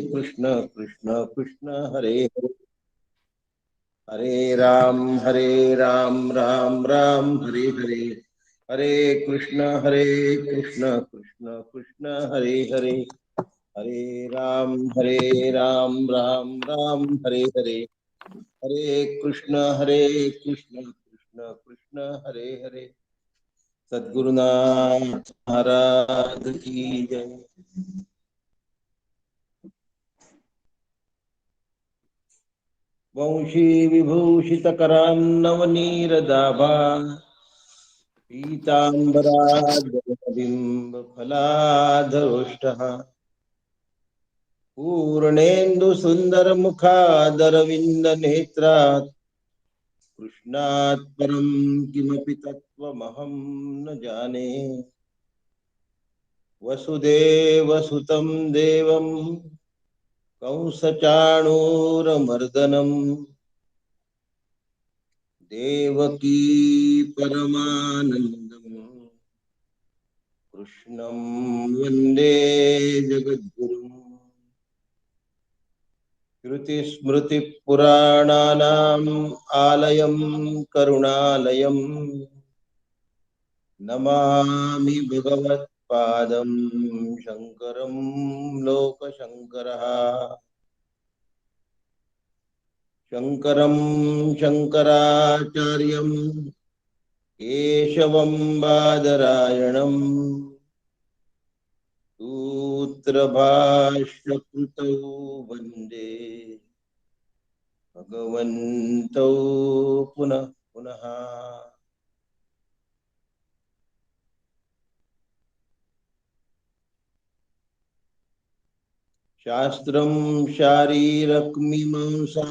कृष्ण कृष्ण कृष्ण हरे हरे, हरे राम राम राम हरे हरे, हरे कृष्ण कृष्ण कृष्ण हरे हरे, हरे राम राम राम हरे हरे, हरे कृष्ण कृष्ण कृष्ण हरे हरे। सद्गुरुनाथ महाराज की जय। वंशी विभूषित करान्नवनीरदाभा पीताम्बराबिंब फलाधरोष्टः पूर्णेन्दु सुंदर मुखादरविंद नेत्रात् कृष्णात् परं किमपि तत्त्वमहं न जाने। वसुदेवसुतं देवं कंसचाणूरमर्दनम् देवकी परमानन्दम् कृष्णं वन्दे जगद्गुरुम्। श्रुतिस्मृतिपुराणानाम् आलयं करुणालयम् नमामि भगवत्पादं शङ्करं लोकशङ्करः। शङ्करं शङ्कराचार्यं केशवं बादरायणम् सूत्रभाष्यकृतौ वन्दे भगवन्तौ पुनः पुनः। शास्त्रं शारीरकमीमांसा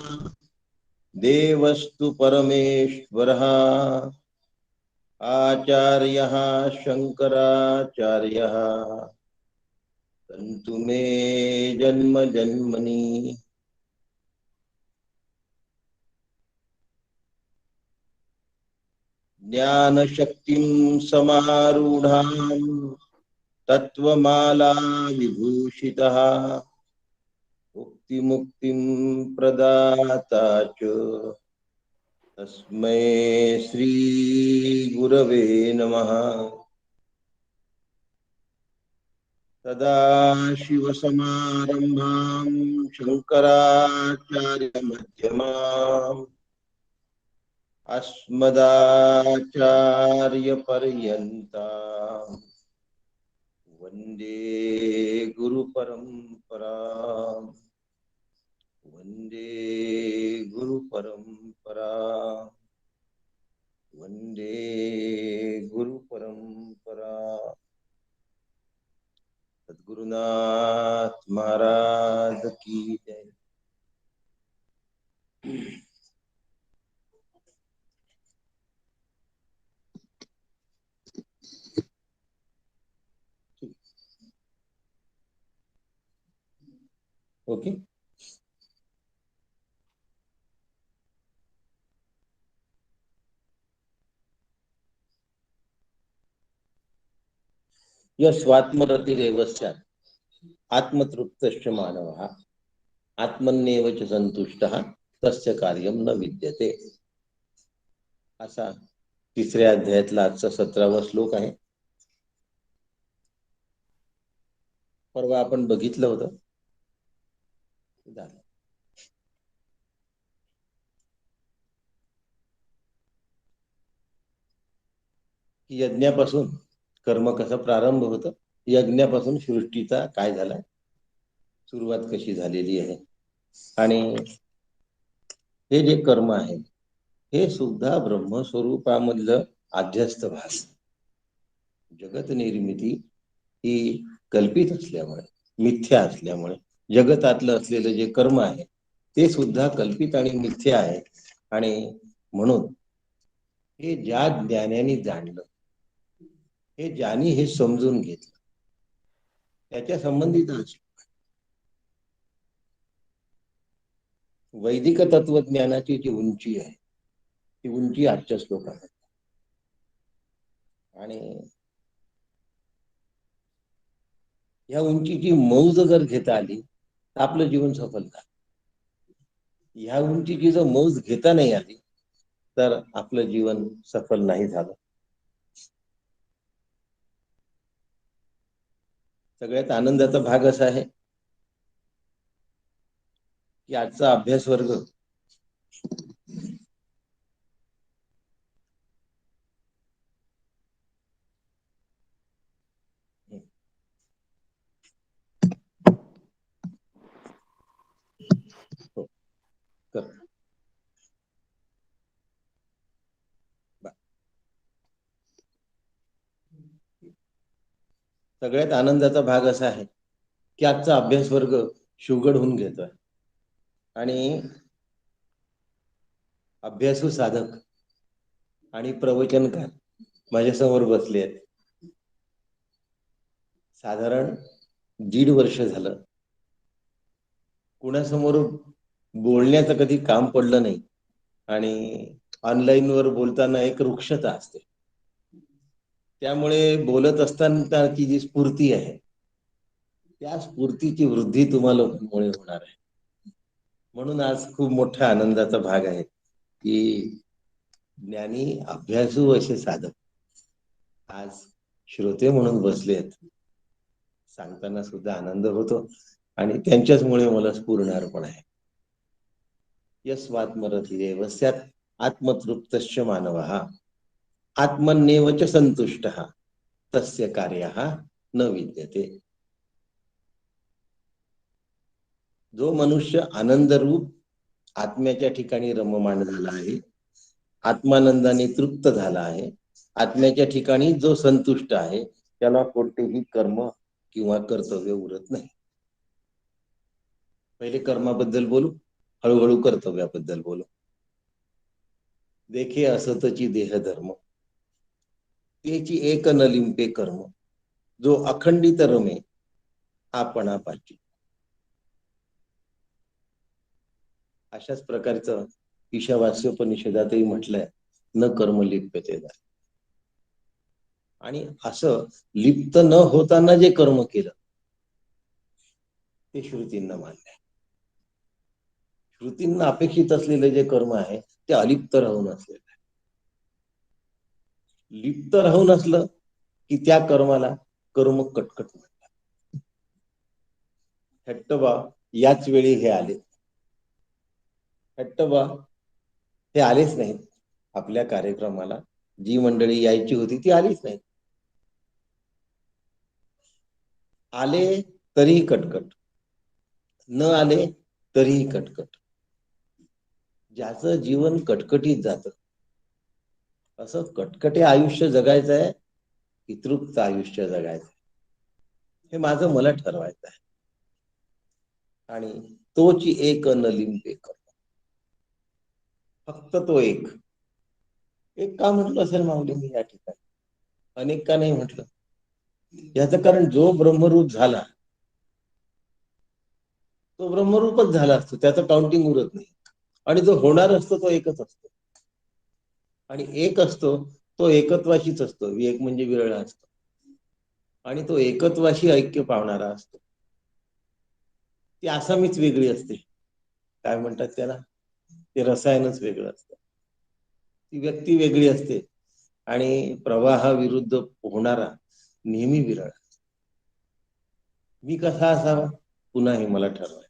देवस्तु परमेश्वरः आचार्यः शङ्कराचार्यः सन्तु मे जन्म जन्मनि। ज्ञानशक्तिं समारूढां तत्त्वमाला विभूषितः मुक्तिमुक्तिं प्रदाता च तस्मै श्री गुरवे नमः। सदाशिवसमारम्भां शङ्कराचार्यमध्यमाम् अस्मदाचार्यपर्यन्ताम् वन्दे गुरुपरम्पराम्, वन्दे गुरुपरम्पराम्, वन्दे गुरुपरम्पराम्। सद्गुरुनाथ महाराज की जय। ओके, यस्वात्मरतिरेव स्यात् आत्मतृप्तश्च मानवः आत्मन्येव च संतुष्टः तस्य कार्यं न विद्यते। असा तिसऱ्या अध्यायातला आजचा 17वा श्लोक आहे. परवा आपण बघितलं होतं. यज्ञापासून कर्म कसं प्रारंभ होतं, यज्ञापासून सृष्टीचा काय झाला, सुरुवात कशी झालेली आहे, आणि हे जे कर्म आहे हे सुद्धा ब्रह्मस्वरूपामधलं आध्यस्त भास. जगत निर्मिती ही कल्पित असल्यामुळे, मिथ्या असल्यामुळे जगतातलं असलेलं जे कर्म आहे ते सुद्धा कल्पित आणि मिथ्या आहे. आणि म्हणून हे ज्या ज्ञानाने जाणलं, हे ज्याने हे समजून घेतलं, त्याच्या संबंधित वैदिक तत्वज्ञानाची जी उंची आहे ती उंची आजच्या श्लोकात. आणि या उंचीची मौज जर घेता आली आपलं जीवन सफल झालं. ह्या उंचीची जर मौज घेता नाही आली तर आपलं जीवन सफल नाही झालं. सगळ्यात आनंदाचा भाग असा आहे की आजचा अभ्यास वर्ग हो, कर. सगळ्यात आनंदाचा भाग असा आहे की आजचा अभ्यास वर्ग शुगड होऊन घेतोय आणि अभ्यासू साधक आणि प्रवचनकार माझ्यासमोर बसले आहेत. साधारण 1.5 वर्ष झालं कुणासमोर बोलण्याचं कधी काम पडलं नाही आणि ऑनलाईन वर बोलताना एक रुक्षता असते. त्यामुळे बोलत असताना की जी स्फूर्ती आहे त्या स्फूर्तीची वृद्धी तुम्हाला लोकांमुळे होणार आहे. म्हणून आज खूप मोठ्या आनंदाचा भाग आहे की ज्ञानी अभ्यासू असे साधक आज श्रोते म्हणून बसले आहेत. सांगताना सुद्धा आनंद होतो आणि त्यांच्याचमुळे मला स्फुरणार पण आहे. यस्वात्मरतिरेव स्यात् आत्मतृप्तश्च मानवः आत्मन्येव च संतुष्टः तस्य कार्यः न विद्यते. जो मनुष्य आनंदरूप आत्म्याच्या ठिकाणी रममाण झाला आहे, आत्मानंदाने तृप्त झाला आहे, आत्म्याच्या ठिकाणी जो संतुष्ट आहे त्याला कोणतेही कर्म किंवा कर्तव्य उरत नाही. पहिले कर्माबद्दल बोलू, हळूहळू कर्तव्याबद्दल बोलू. देखे असतची देहधर्म त्याची एक न लिंपे कर्म जो अखंडित रमे आपणापाची. अशाच प्रकारचं ईशावास्योपनिषदातही म्हटलंय न कर्म लिप्यते. आणि असं लिप्त न होताना जे कर्म केलं ते श्रुतींना मान्य आहे. श्रुतींना अपेक्षित असलेले जे कर्म आहे ते अलिप्त राहून असलेलं आहे. लिप्त राहून असलं की त्या कर्माला कर्म कटकट म्हणतात. हट्टबा याच वेळी हे आले. हट्टबा हे आलेच नाहीत आपल्या कार्यक्रमाला. जी मंडळी यायची होती ती आलीच नाही. आले तरीही कटकट, न आले तरीही कटकट. ज्याचं जीवन कटकटीत जात असं कटकटे आयुष्य जगायचं आहे की तृप्त आयुष्य जगायचं हे माझं मला ठरवायचं आहे. आणि तोची एक न लिंपे कर्म. फक्त तो एक. एक का म्हटलं असेल माऊली मी या ठिकाणी, अनेक का नाही म्हटलं? याचं कारण जो ब्रह्मरूप झाला तो ब्रह्मरूपच झाला असतो, त्याचं काउंटिंग उरत नाही. आणि जो होणार असतो तो एकच असतो. आणि एक असतो तो एकत्वाशीच असतो. एक म्हणजे विरळा असतो आणि तो एकत्वाशी ऐक्य पावणारा असतो. ती आसामीच वेगळी असते. काय म्हणतात त्याला, ते रसायनच वेगळं असतं. ती व्यक्ती वेगळी असते आणि प्रवाहाविरुद्ध होणारा नेहमी विरळ. मी कसा असावा पुन्हा हे मला ठरवाय.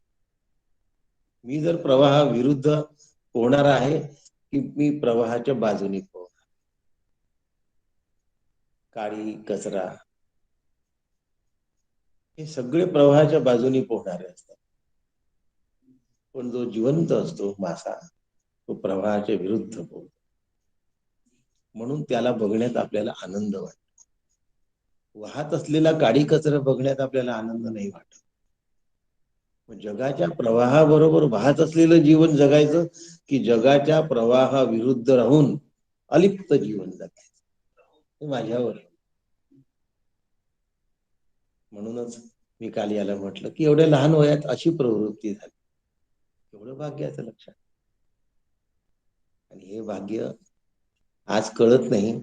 मी जर प्रवाहाविरुद्ध होणार आहे की मी प्रवाहाच्या बाजूने पोहणार. काळी कचरा हे सगळे प्रवाहाच्या बाजूने पोहणारे असतात. पण जो जिवंत असतो मासा तो प्रवाहाच्या विरुद्ध पोहतो. म्हणून त्याला बघण्यात आपल्याला आनंद वाटतो. वाहत असलेला काळी कचरा बघण्यात आपल्याला आनंद नाही वाटत. जगाच्या प्रवाहाबरोबर वाहत असलेलं जीवन जगायचं की जगाच्या प्रवाहाविरुद्ध राहून अलिप्त जीवन जगायचं हे माझ्यावर. म्हणूनच मी काल याला म्हटलं की एवढ्या लहान वयात अशी प्रवृत्ती झाली, एवढं भाग्याचं लक्षात. आणि हे भाग्य आज कळत नाही,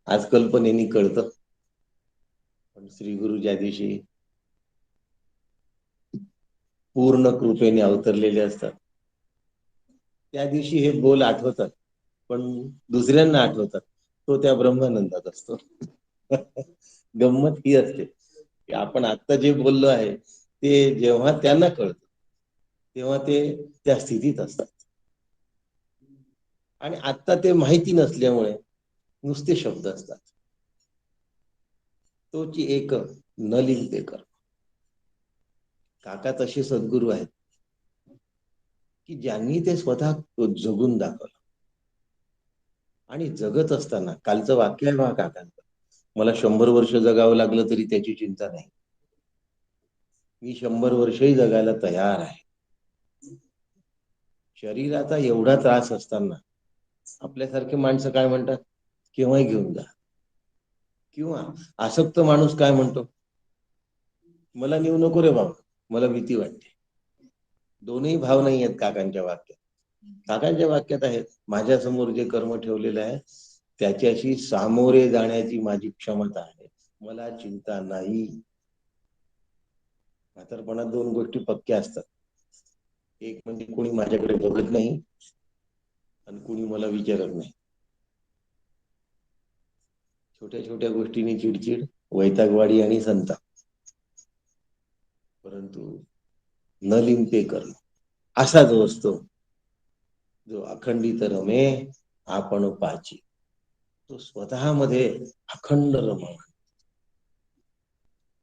आज कल्पनेनी कळतं. पण श्री गुरु ज्या दिवशी पूर्ण कृपेने अवतरलेले असतात. त्या दिवशी हे बोल आठवतात, पण दुसऱ्यांना आठवतात. तो त्या ब्रह्मानंदात असतो. गंमत ही असते की आपण आता जे बोललो आहे ते जेव्हा त्यांना कळतं तेव्हा ते त्या स्थितीत असतात. आणि आता ते माहिती नसल्यामुळे नुसते शब्द असतात. तोची एक न लिहिते कर. काका तसे सद्गुरू आहेत की ज्यांनी ते स्वतः जगून दाखवलं. आणि जगत असताना कालचं वाक्य आहे बा काकांचं, मला 100 वर्ष जगावं लागलं तरी त्याची चिंता नाही. मी 100 वर्षही जगायला तयार आहे. शरीराचा एवढा त्रास असताना आपल्यासारखे माणसं काय म्हणतात, केव्हाही घेऊन जा. किंवा आसक्त माणूस काय म्हणतो, मला नेऊ नको रे बाबा, मला भीती वाटते. दोनही भाव नाही आहेत काकांच्या वाक्यात. काकांच्या वाक्यात आहे, माझ्या समोर जे कर्म ठेवलेलं आहे त्याच्याशी सामोरे जाण्याची माझी क्षमता आहे, मला चिंता नाही. म्हातारपणात 2 गोष्टी पक्क्या असतात. एक म्हणजे कोणी माझ्याकडे बघत नाही आणि कोणी मला विचारत नाही. छोट्या छोट्या गोष्टींनी चिडचिड, वैतागवाडी आणि संताप. परंतु न लिंपे कर्म असा जो असतो, जो अखंडित रमे आपण पाची, तो स्वतःमध्ये अखंड रमण.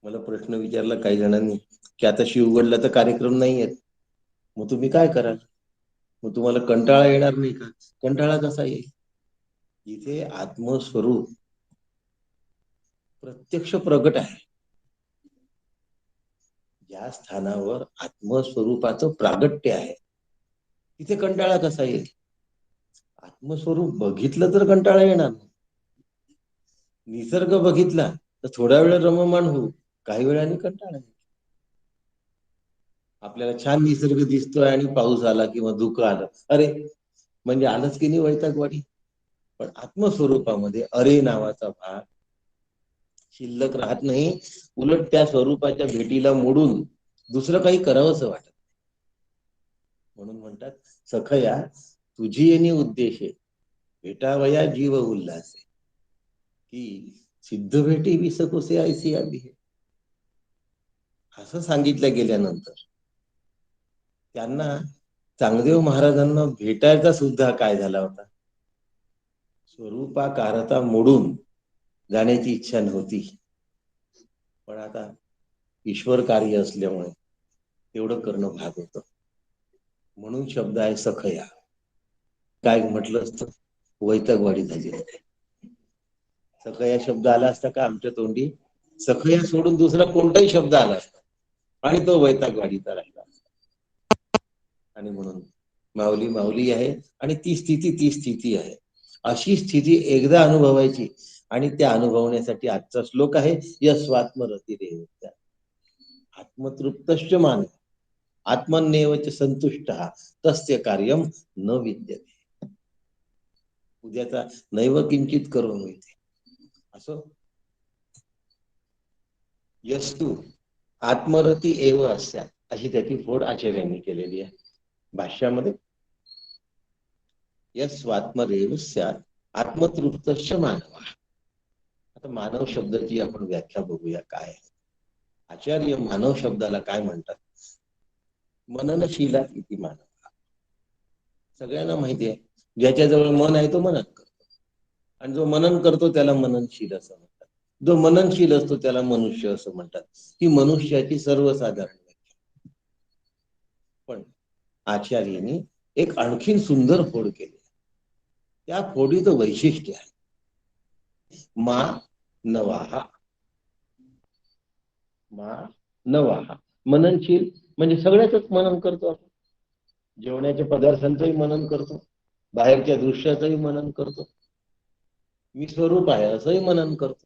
मला प्रश्न विचारला काही जणांनी की आता शिवगडला तर कार्यक्रम नाही आहेत, मग तुम्ही काय कराल? मग तुम्हाला कंटाळा येणार नाही का? कंटाळा कसा येईल? इथे आत्मस्वरूप प्रत्यक्ष प्रगट आहे. ज्या स्थानावर आत्मस्वरूपाचं प्रागट्य आहे तिथे कंटाळा कसा येईल? आत्मस्वरूप बघितलं तर कंटाळा येणार. निसर्ग बघितला तर थोड्या वेळ रममाण होऊ, काही वेळाने कंटाळा येईल. आपल्याला छान निसर्ग दिसतोय आणि पाऊस आला किंवा धुकं आलं, अरे म्हणजे आलंच की नाही वैतागवाडी. पण आत्मस्वरूपामध्ये अरे नावाचा भाग शिल्लक राहत नाही. उलट त्या स्वरूपाच्या भेटीला मोडून दुसरं काही करावंसं वाटत. म्हणून म्हणतात, सखया तुझी येणे उद्देशे भेटावया जीव उल्हासे, की सिद्ध भेटी विसकोसे ऐसी आली. असं सांगितलं गेल्यानंतर त्यांना चांगदेव महाराजांना भेटायचा सुद्धा काय झाला होता, स्वरूपाकारता मोडून जाण्याची इच्छा नव्हती. पण आता ईश्वर कार्य असल्यामुळे तेवढं करणं भाग होतं. म्हणून शब्द आहे सखया. काय म्हटलं असतं, वैतागवाडी झाली. सखया शब्द आला असता का आमच्या तोंडी, सखया सोडून दुसरा कोणताही शब्द आला असता आणि तो वैतागवाडीचा राहिला. आणि म्हणून माऊली माऊली आहे आणि ती स्थिती आहे. अशी स्थिती एकदा अनुभवायची आणि त्या अनुभवण्यासाठी आजचा श्लोक आहे, यस्वात्मरती रेवत्या आत्मतृप्तश्च मान आत्मन्येवच संतुष्ट तस्य कार्यम न विद्यते. उद्याचा नैव किंचित करून मिळते असं. यस्तु आत्मरती एव अस्यात् अशी त्याची फोड आचार्यांनी केलेली आहे भाष्यामध्ये. यस्वात्मरेव स्यात् आत्मतृप्तश्च मानव. आता मानव शब्दाची आपण व्याख्या बघूया काय. आचार्य मानव शब्दाला काय म्हणतात, मननशीला किती मानव. सगळ्यांना माहिती आहे, ज्याच्याजवळ मन आहे तो मनन करतो, आणि जो मनन करतो त्याला मननशील असं म्हणतात. जो मननशील असतो त्याला मनुष्य असं म्हणतात. ही मनुष्याची सर्वसाधारण व्याख्या. पण आचार्यांनी एक आणखीन सुंदर फोड केली. त्या फोडीचं वैशिष्ट्य आहे मा नवाहा. मा नवाहा मननशील म्हणजे सगळ्याच मनन करतो आपण. जेवणाच्या पदार्थांचंही मनन करतो, बाहेरच्या दृश्याचंही मनन करतो, मी स्वरूप आहे असंही मनन करतो.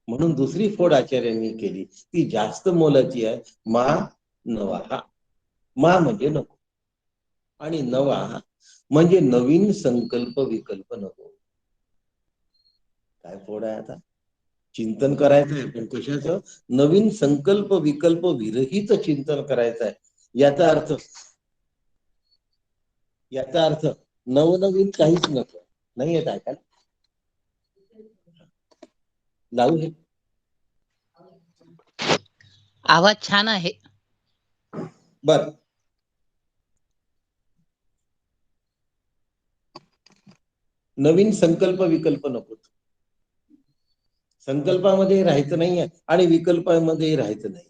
म्हणून दुसरी फोड आचार्यांनी केली, ती जास्त मोलाची आहे. मा नवाहा. मा म्हणजे नको आणि नवाहा म्हणजे नवीन संकल्प विकल्प नको. काय फोड आहे आता, चिंतन करायचं आहे पण कशाचं, नवीन संकल्प विकल्प विरहित चिंतन करायचं आहे. याचा अर्थ याचा अर्थ नवनवीन काहीच नको. नाही येत ऐकायला? लावू हे? आवाज छान आहे. बर, नवीन संकल्प विकल्प नको. संकल्पामध्ये राहायचं नाहीये आणि विकल्पामध्ये राहायचं नाही.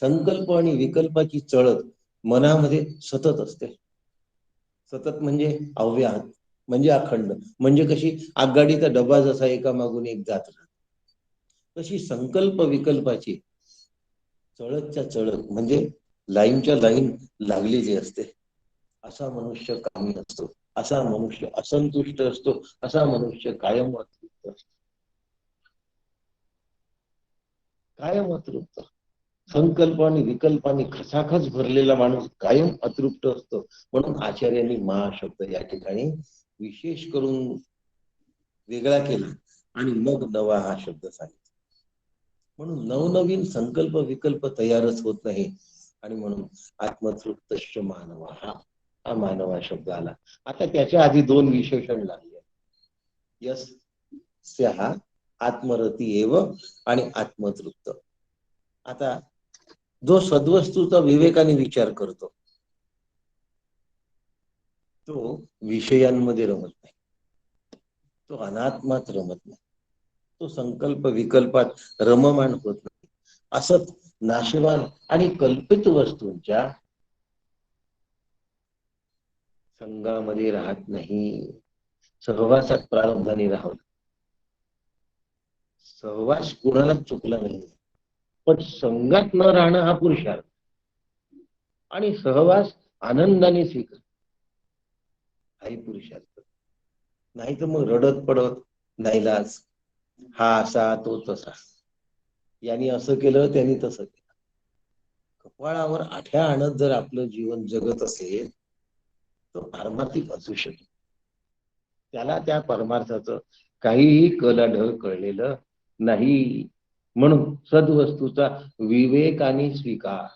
संकल्प आणि विकल्पाची चळत मनामध्ये सतत असते. सतत म्हणजे अव्याहत, म्हणजे अखंड, म्हणजे कशी आगगाडीचा डबा जसा एका मागून एक जात राहतो, तशी संकल्प विकल्पाची चळतच्या चळत म्हणजे लाईनच्या लाईन लागलेली असते. असा मनुष्य कामी असतो, असा मनुष्य असंतुष्ट असतो, असा मनुष्य कायम अतृप्त असतो. कायम अतृप्त. संकल्प आणि विकल्पाने खसाखस भरलेला माणूस कायम अतृप्त असतो. म्हणून आचार्यांनी मा शब्द या ठिकाणी विशेष करून वेगळा केला आणि मग नवा हा शब्द सांगितला. म्हणून नवनवीन संकल्प विकल्प तयारच होत नाही आणि म्हणून आत्मतृप्त मानव हा मानवा शब्द आला. आता त्याच्या आधी दोन विशेषण लागले. यस्य हा आत्मरती एव आणि आत्मतृप्त. आता जो सद्वस्तूचा विवेकाने विचार करतो तो विषयांमध्ये रमत नाही, तो अनात्मात रमत नाही, तो संकल्प विकल्पात रममाण होत नाही. असत नाशवान आणि कल्पित वस्तूंच्या संघामध्ये राहत नाही. सहवासात प्रारब्धाने राहत. सहवास कुणालाच चुकला नाही, पण संघात न राहणं हा पुरुषार्थ आणि सहवास आनंदाने स्वीकार हाही पुरुषार्थ. नाही तर मग रडत पडत नाईलाज, हा असा तो तसा, यांनी असं केलं त्यांनी तसं केलं, कपाळावर आठ्या आणत जर आपलं जीवन जगत असेल तो पारमार्थिक असू शकेल. त्याला त्या परमार्थाचं काहीही कलाढळ कळलेलं नाही. म्हणून सद्वस्तूचा विवेकाने स्वीकार.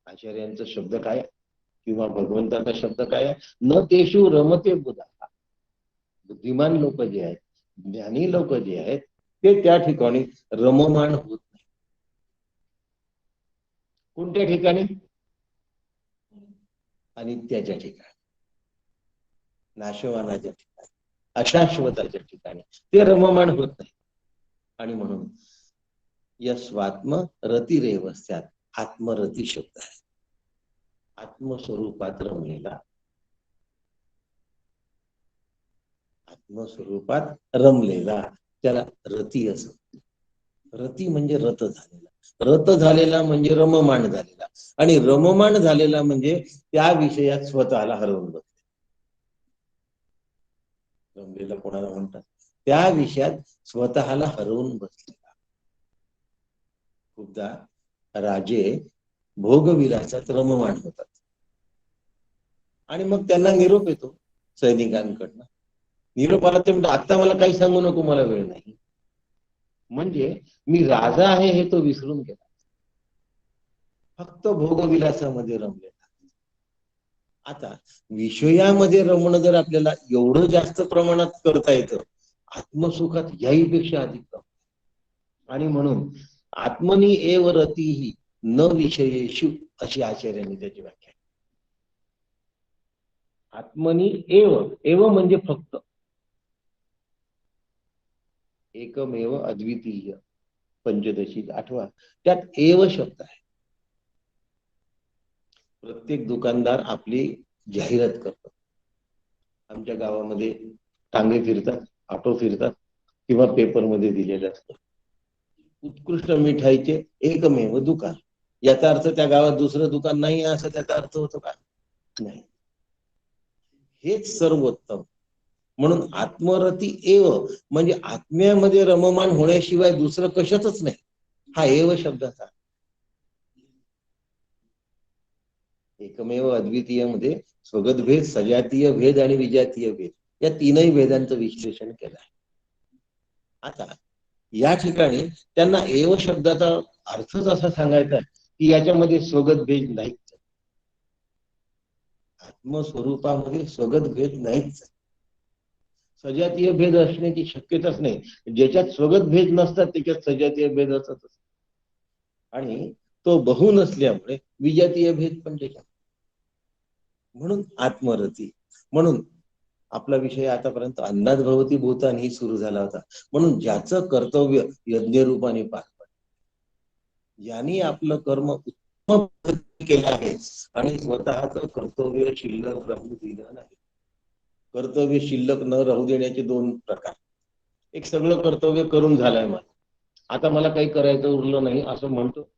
आचार्यांचा शब्द काय किंवा भगवंताचा शब्द काय? न तेषु रमते बुधा. बुद्धिमान लोक जे आहेत, ज्ञानी लोक जे आहेत, ते त्या ठिकाणी रममाण होत नाही. कोणत्या ठिकाणी? अनित्याच्या ठिकाणी, नाशवानाच्या ठिकाणी, अशाश्वताच्या ठिकाणी ते रममाण होत नाही. आणि म्हणून यस्वात्म रतिरेव स्यात्. आत्मरती शब्द आहे. आत्मस्वरूपात रमलेला, आत्मस्वरूपात रमलेला त्याला रती असं. रती म्हणजे रत झालेला, रत झालेला म्हणजे रममाण झालेला, आणि रममाण झालेला म्हणजे त्या विषयात स्वतःला हरवून बसले. रमलेला कोणाला म्हणतात? त्या विषयात स्वतःला हरवून बसलेला. खूपदा राजे भोगविलासात रममाण होतात आणि मग त्यांना निरोप येतो सैनिकांकडनं. निरोप आला ते म्हणतात आता मला काही सांगू नको, मला वेळ नाही. म्हणजे मी राजा आहे हे तो विसरून गेला, फक्त भोगविलासामध्ये रमलेला. आता विषयामध्ये रमणं जर आपल्याला एवढं जास्त प्रमाणात करता येतं, आत्मसुखात याहीपेक्षा अधिक कम. आणि म्हणून आत्मनी एव रतीही न विषयेषु अशी आचार्यांनी त्याची व्याख्या. आत्मनी एव, एव म्हणजे फक्त, एकमेव अद्वितीय, पंचदशी 8वा, त्यात एव शब्द आहे. प्रत्येक दुकानदार आपली जाहिरात करतो. आमच्या गावामध्ये टांगे फिरतात, ऑटो फिरतात किंवा पेपरमध्ये दिलेलं असतं, उत्कृष्ट मिठाईचे एकमेव दुकान. याचा अर्थ त्या गावात दुसरं दुकान नाही असं त्याचा अर्थ होतो का? नाही, हेच सर्वोत्तम. म्हणून आत्मरती एव म्हणजे आत्म्यामध्ये रममाण होण्याशिवाय दुसरं कशातच नाही, हा एव शब्दाचा. एकमेव अद्वितीय मध्ये स्वगत भेद, सजातीय भेद आणि विजातीय भेद या तीनही भेदांचं विश्लेषण केलं आहे. आता या ठिकाणी त्यांना एव शब्दाचा अर्थच असा सांगायचा की याच्यामध्ये स्वगत भेद नाही, आत्मस्वरूपामध्ये स्वगत भेद नाहीच. सजातीय भेद असण्याची शक्यताच नाही. ज्याच्यात स्वगत भेद नसतात त्याच्यात सजातीय भेद असतात. आणि तो बहु नसल्यामुळे विजातीय भेद पण त्याच्यात. म्हणून आत्मरती. म्हणून आपला विषय आतापर्यंत अन्नात भवती भूतानी सुरू झाला होता. म्हणून ज्याचं कर्तव्य यज्ञरूपाने पार पडलं, ज्यांनी आपलं कर्म उत्तम केलं आहे आणि स्वतःच कर्तव्य शिल्लक राहू दिलं नाही. कर्तव्य शिल्लक न राहू देण्याचे दोन प्रकार. एक, सगळं कर्तव्य करून झालंय मला, आता मला काही करायचं उरलं नाही असं म्हणतो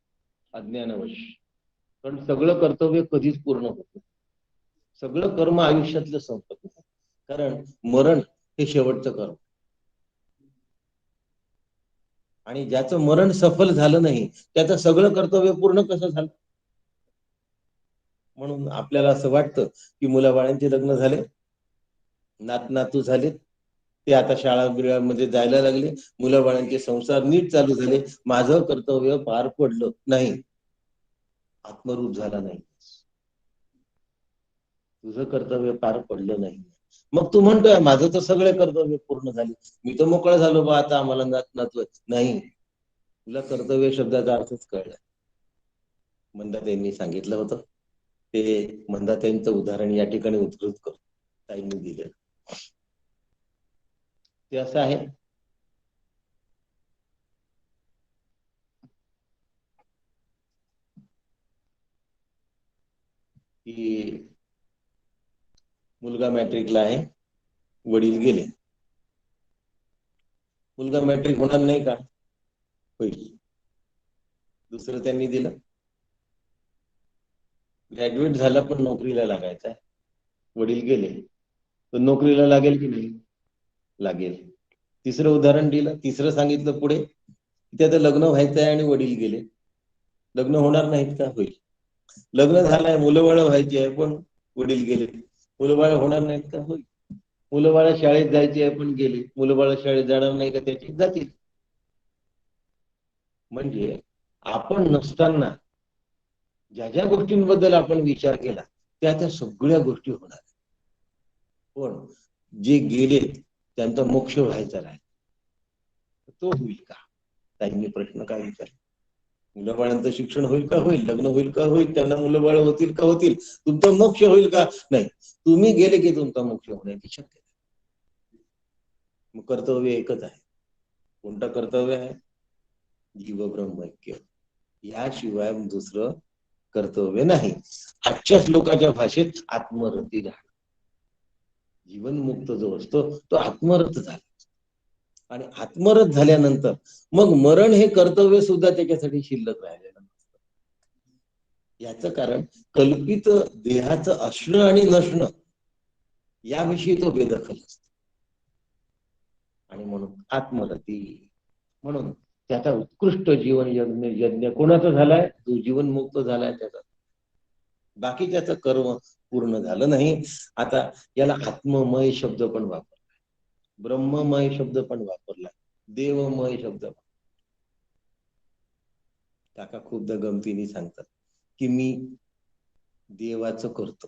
अज्ञानवश. पण सगळं कर्तव्य कधीच पूर्ण होत नाही. सगळं कर्म आयुष्यातलं संपत नाही. कारण मरण हे शेवटचं कर्म. आणि ज्याचं मरण सफल झालं नाही त्याचं सगळं कर्तव्य पूर्ण कसं झालं. म्हणून आपल्याला असं वाटतं की मुलाबाळांचे लग्न झाले, नात नातू झाले, ते आता शाळा बिळामध्ये जायला लागले, मुलाबाळांचे संसार नीट चालू झाले, माझं कर्तव्य पार पडलं नाही, आत्मरूप झाला नाही, तुझं कर्तव्य पार पडलं नाही. मग तू म्हणतोय माझं तर सगळे कर्तव्य पूर्ण झाले, मी तर मोकळा झालो बा, आता आम्हाला नात नातू नाही. तुला कर्तव्य शब्दाचा अर्थच कळला. मंदाताईंनी सांगितलं होतं ते. मंदाताईंचं उदाहरण या ठिकाणी उद्धृत करतो, ताईंनी दिलं ते असं आहे की मुलगा मॅट्रिकला आहे, वडील गेले. मुलगा मॅट्रिक होणार नाही का? होईल. दुसरं त्यांनी दिलं, ग्रॅज्युएट झाला पण नोकरीला लागायचा आहे, वडील गेले, तर नोकरीला लागेल की नाही? लागेल. तिसरं उदाहरण दिलं, तिसरं सांगितलं पुढे, त्याचं लग्न व्हायचं आहे आणि वडील गेले, लग्न होणार नाहीत का? होईल. लग्न झालंय, मुलं बाळ व्हायची आहे पण वडील गेले, मुलं बाळ होणार नाहीत का? होईल. मुलं बाळ शाळेत जायची आहे पण गेले, मुलं बाळ शाळेत जाणार नाही का? त्याची जातील. म्हणजे आपण नसताना ज्या ज्या गोष्टींबद्दल आपण विचार केला त्या त्या सगळ्या गोष्टी होणार. पण जे गेलेत त्यांचा मोक्ष व्हायचा नाही, तो होईल का? ताईंनी प्रश्न काय विचारला? मुलं बाळांचं शिक्षण होईल का? होईल. लग्न होईल का? होईल. त्यांना मुलं बाळ होतील का? होतील. तुमचा मोक्ष होईल का? नाही. तुम्ही गेले की तुमचा मोक्ष होण्याची शक्यता. मग कर्तव्य एकच आहे. कोणतं कर्तव्य आहे? जीव ब्रह्मैक्य. याशिवाय दुसरं कर्तव्य नाही. आजच्या श्लोकाच्या भाषेत आत्मरती झाला. जीवनमुक्त जो असतो तो आत्मरत झाला. आणि आत्मरत झाल्यानंतर मग मरण हे कर्तव्य सुद्धा त्याच्यासाठी शिल्लक राहिलेलं नसतं. याचं कारण कल्पित देहाचं असणं आणि नसणं याविषयी तो बेदखल असतो. आणि म्हणून आत्मरती. म्हणून त्याचा उत्कृष्ट जीवन यज्ञ कोणाचा झालाय? जो जीवनमुक्त झालाय त्याचा. बाकी त्याचं कर्म पूर्ण झालं नाही. आता याला आत्ममय शब्द पण वापरला, ब्रह्ममय शब्द पण वापरला, देवमय शब्द. काका खूपदा गमतीने सांगतात की मी देवाचं करतो,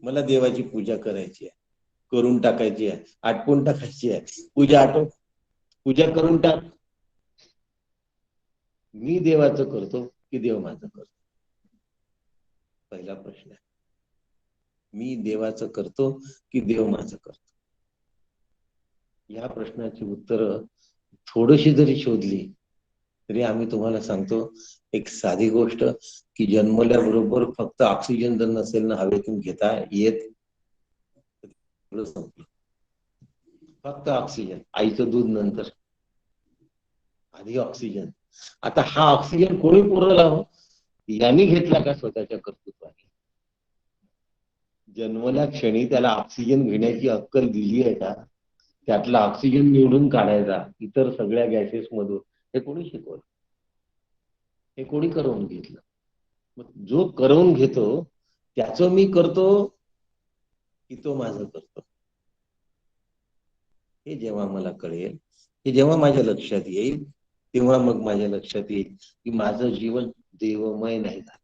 मला देवाची पूजा करायची आहे, करून टाकायची आहे, आटपून टाकायची आहे. पूजा आटव, पूजा करून टाक. मी देवाचं करतो की देव माझं करतो? पहिला प्रश्न आहे. मी देवाचं करतो की देव माझं करतो? या प्रश्नाची उत्तर थोडीशी जरी शोधली तरी आम्ही तुम्हाला सांगतो एक साधी गोष्ट की जन्मल्याबरोबर फक्त ऑक्सिजन जर नसेल ना हवेतून घेता येत, फक्त ऑक्सिजन. आईचं दूध नंतर, आधी ऑक्सिजन. आता हा ऑक्सिजन कोणी पुरवला हो? यांनी घेतला का स्वतःच्या कर्तृत्वाने? जन्मल्या क्षणी त्याला ऑक्सिजन घेण्याची अक्कल दिली आहे का? त्यातला ऑक्सिजन निवडून काढायचा इतर सगळ्या गॅसेस मधून हे कोणी शिकवलं? हे कोणी करवून घेतलं? मग जो करवून घेतो त्याचं मी करतो की तो माझं करतो? हे जेव्हा मला कळेल, हे जेव्हा माझ्या लक्षात येईल, तेव्हा मग माझ्या लक्षात येईल की माझं जीवन देवमय नाही झालं.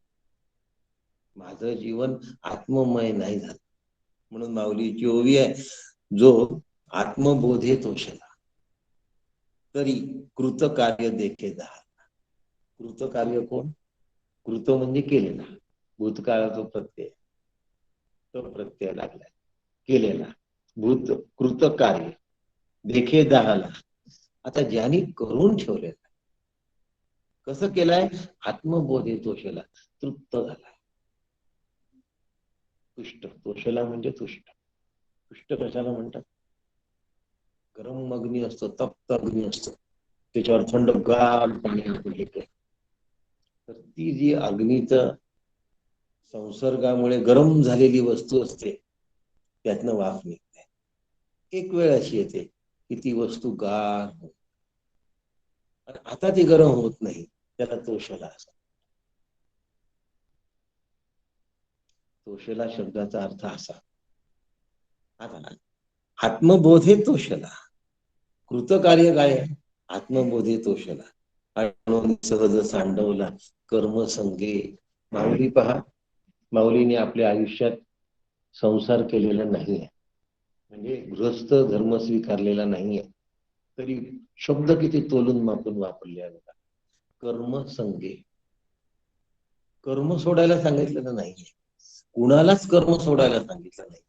माझं जीवन आत्ममय नाही झालं. म्हणून माऊलीची ओवी आहे, जो आत्मबोधे तोषला तरी कृतकार्य देखे दहा. कृतकार्य कोण? कृत म्हणजे केलेला, भूतकाळाचा प्रत्यय, तो प्रत्यय लागलाय केलेला. भूत कृत कार्य देखे दहाला. आता ज्यांनी करून ठेवलेला, कसं केलंय? आत्मबोधे तोषला, तृप्त झाला. तुष्ट, तोषला म्हणजे तुष्ट. तुष्ट कशाला म्हणतात? गरम अग्नी असतो, तप्त अग्नी असतो, त्याच्यावर थंडगार पाणी येते, तर ती जी अग्नीच संसर्गामुळे गरम झालेली वस्तू असते, त्यातनं वाफ निघते. एक वेळ अशी येते की ती वस्तू गार होते, आता ती गरम होत नाही, त्याला तोषला असतो. तोषला शब्दाचा अर्थ असा. आता आत्मबोधे तोषला, कृतकार्य काय आहे? आत्मबोधे तोषला. सहज सांडवला कर्मसंगे. माऊली पहा, माऊलीने आपल्या आयुष्यात संसार केलेला नाहीये, म्हणजे गृहस्थ धर्म स्वीकारलेला नाहीये, तरी शब्द किती तोलून मापून वापरले आहे बघा. कर्मसंगे. कर्म सोडायला सांगितलेलं नाहीये, कुणालाच कर्म सोडायला सांगितलं नाही,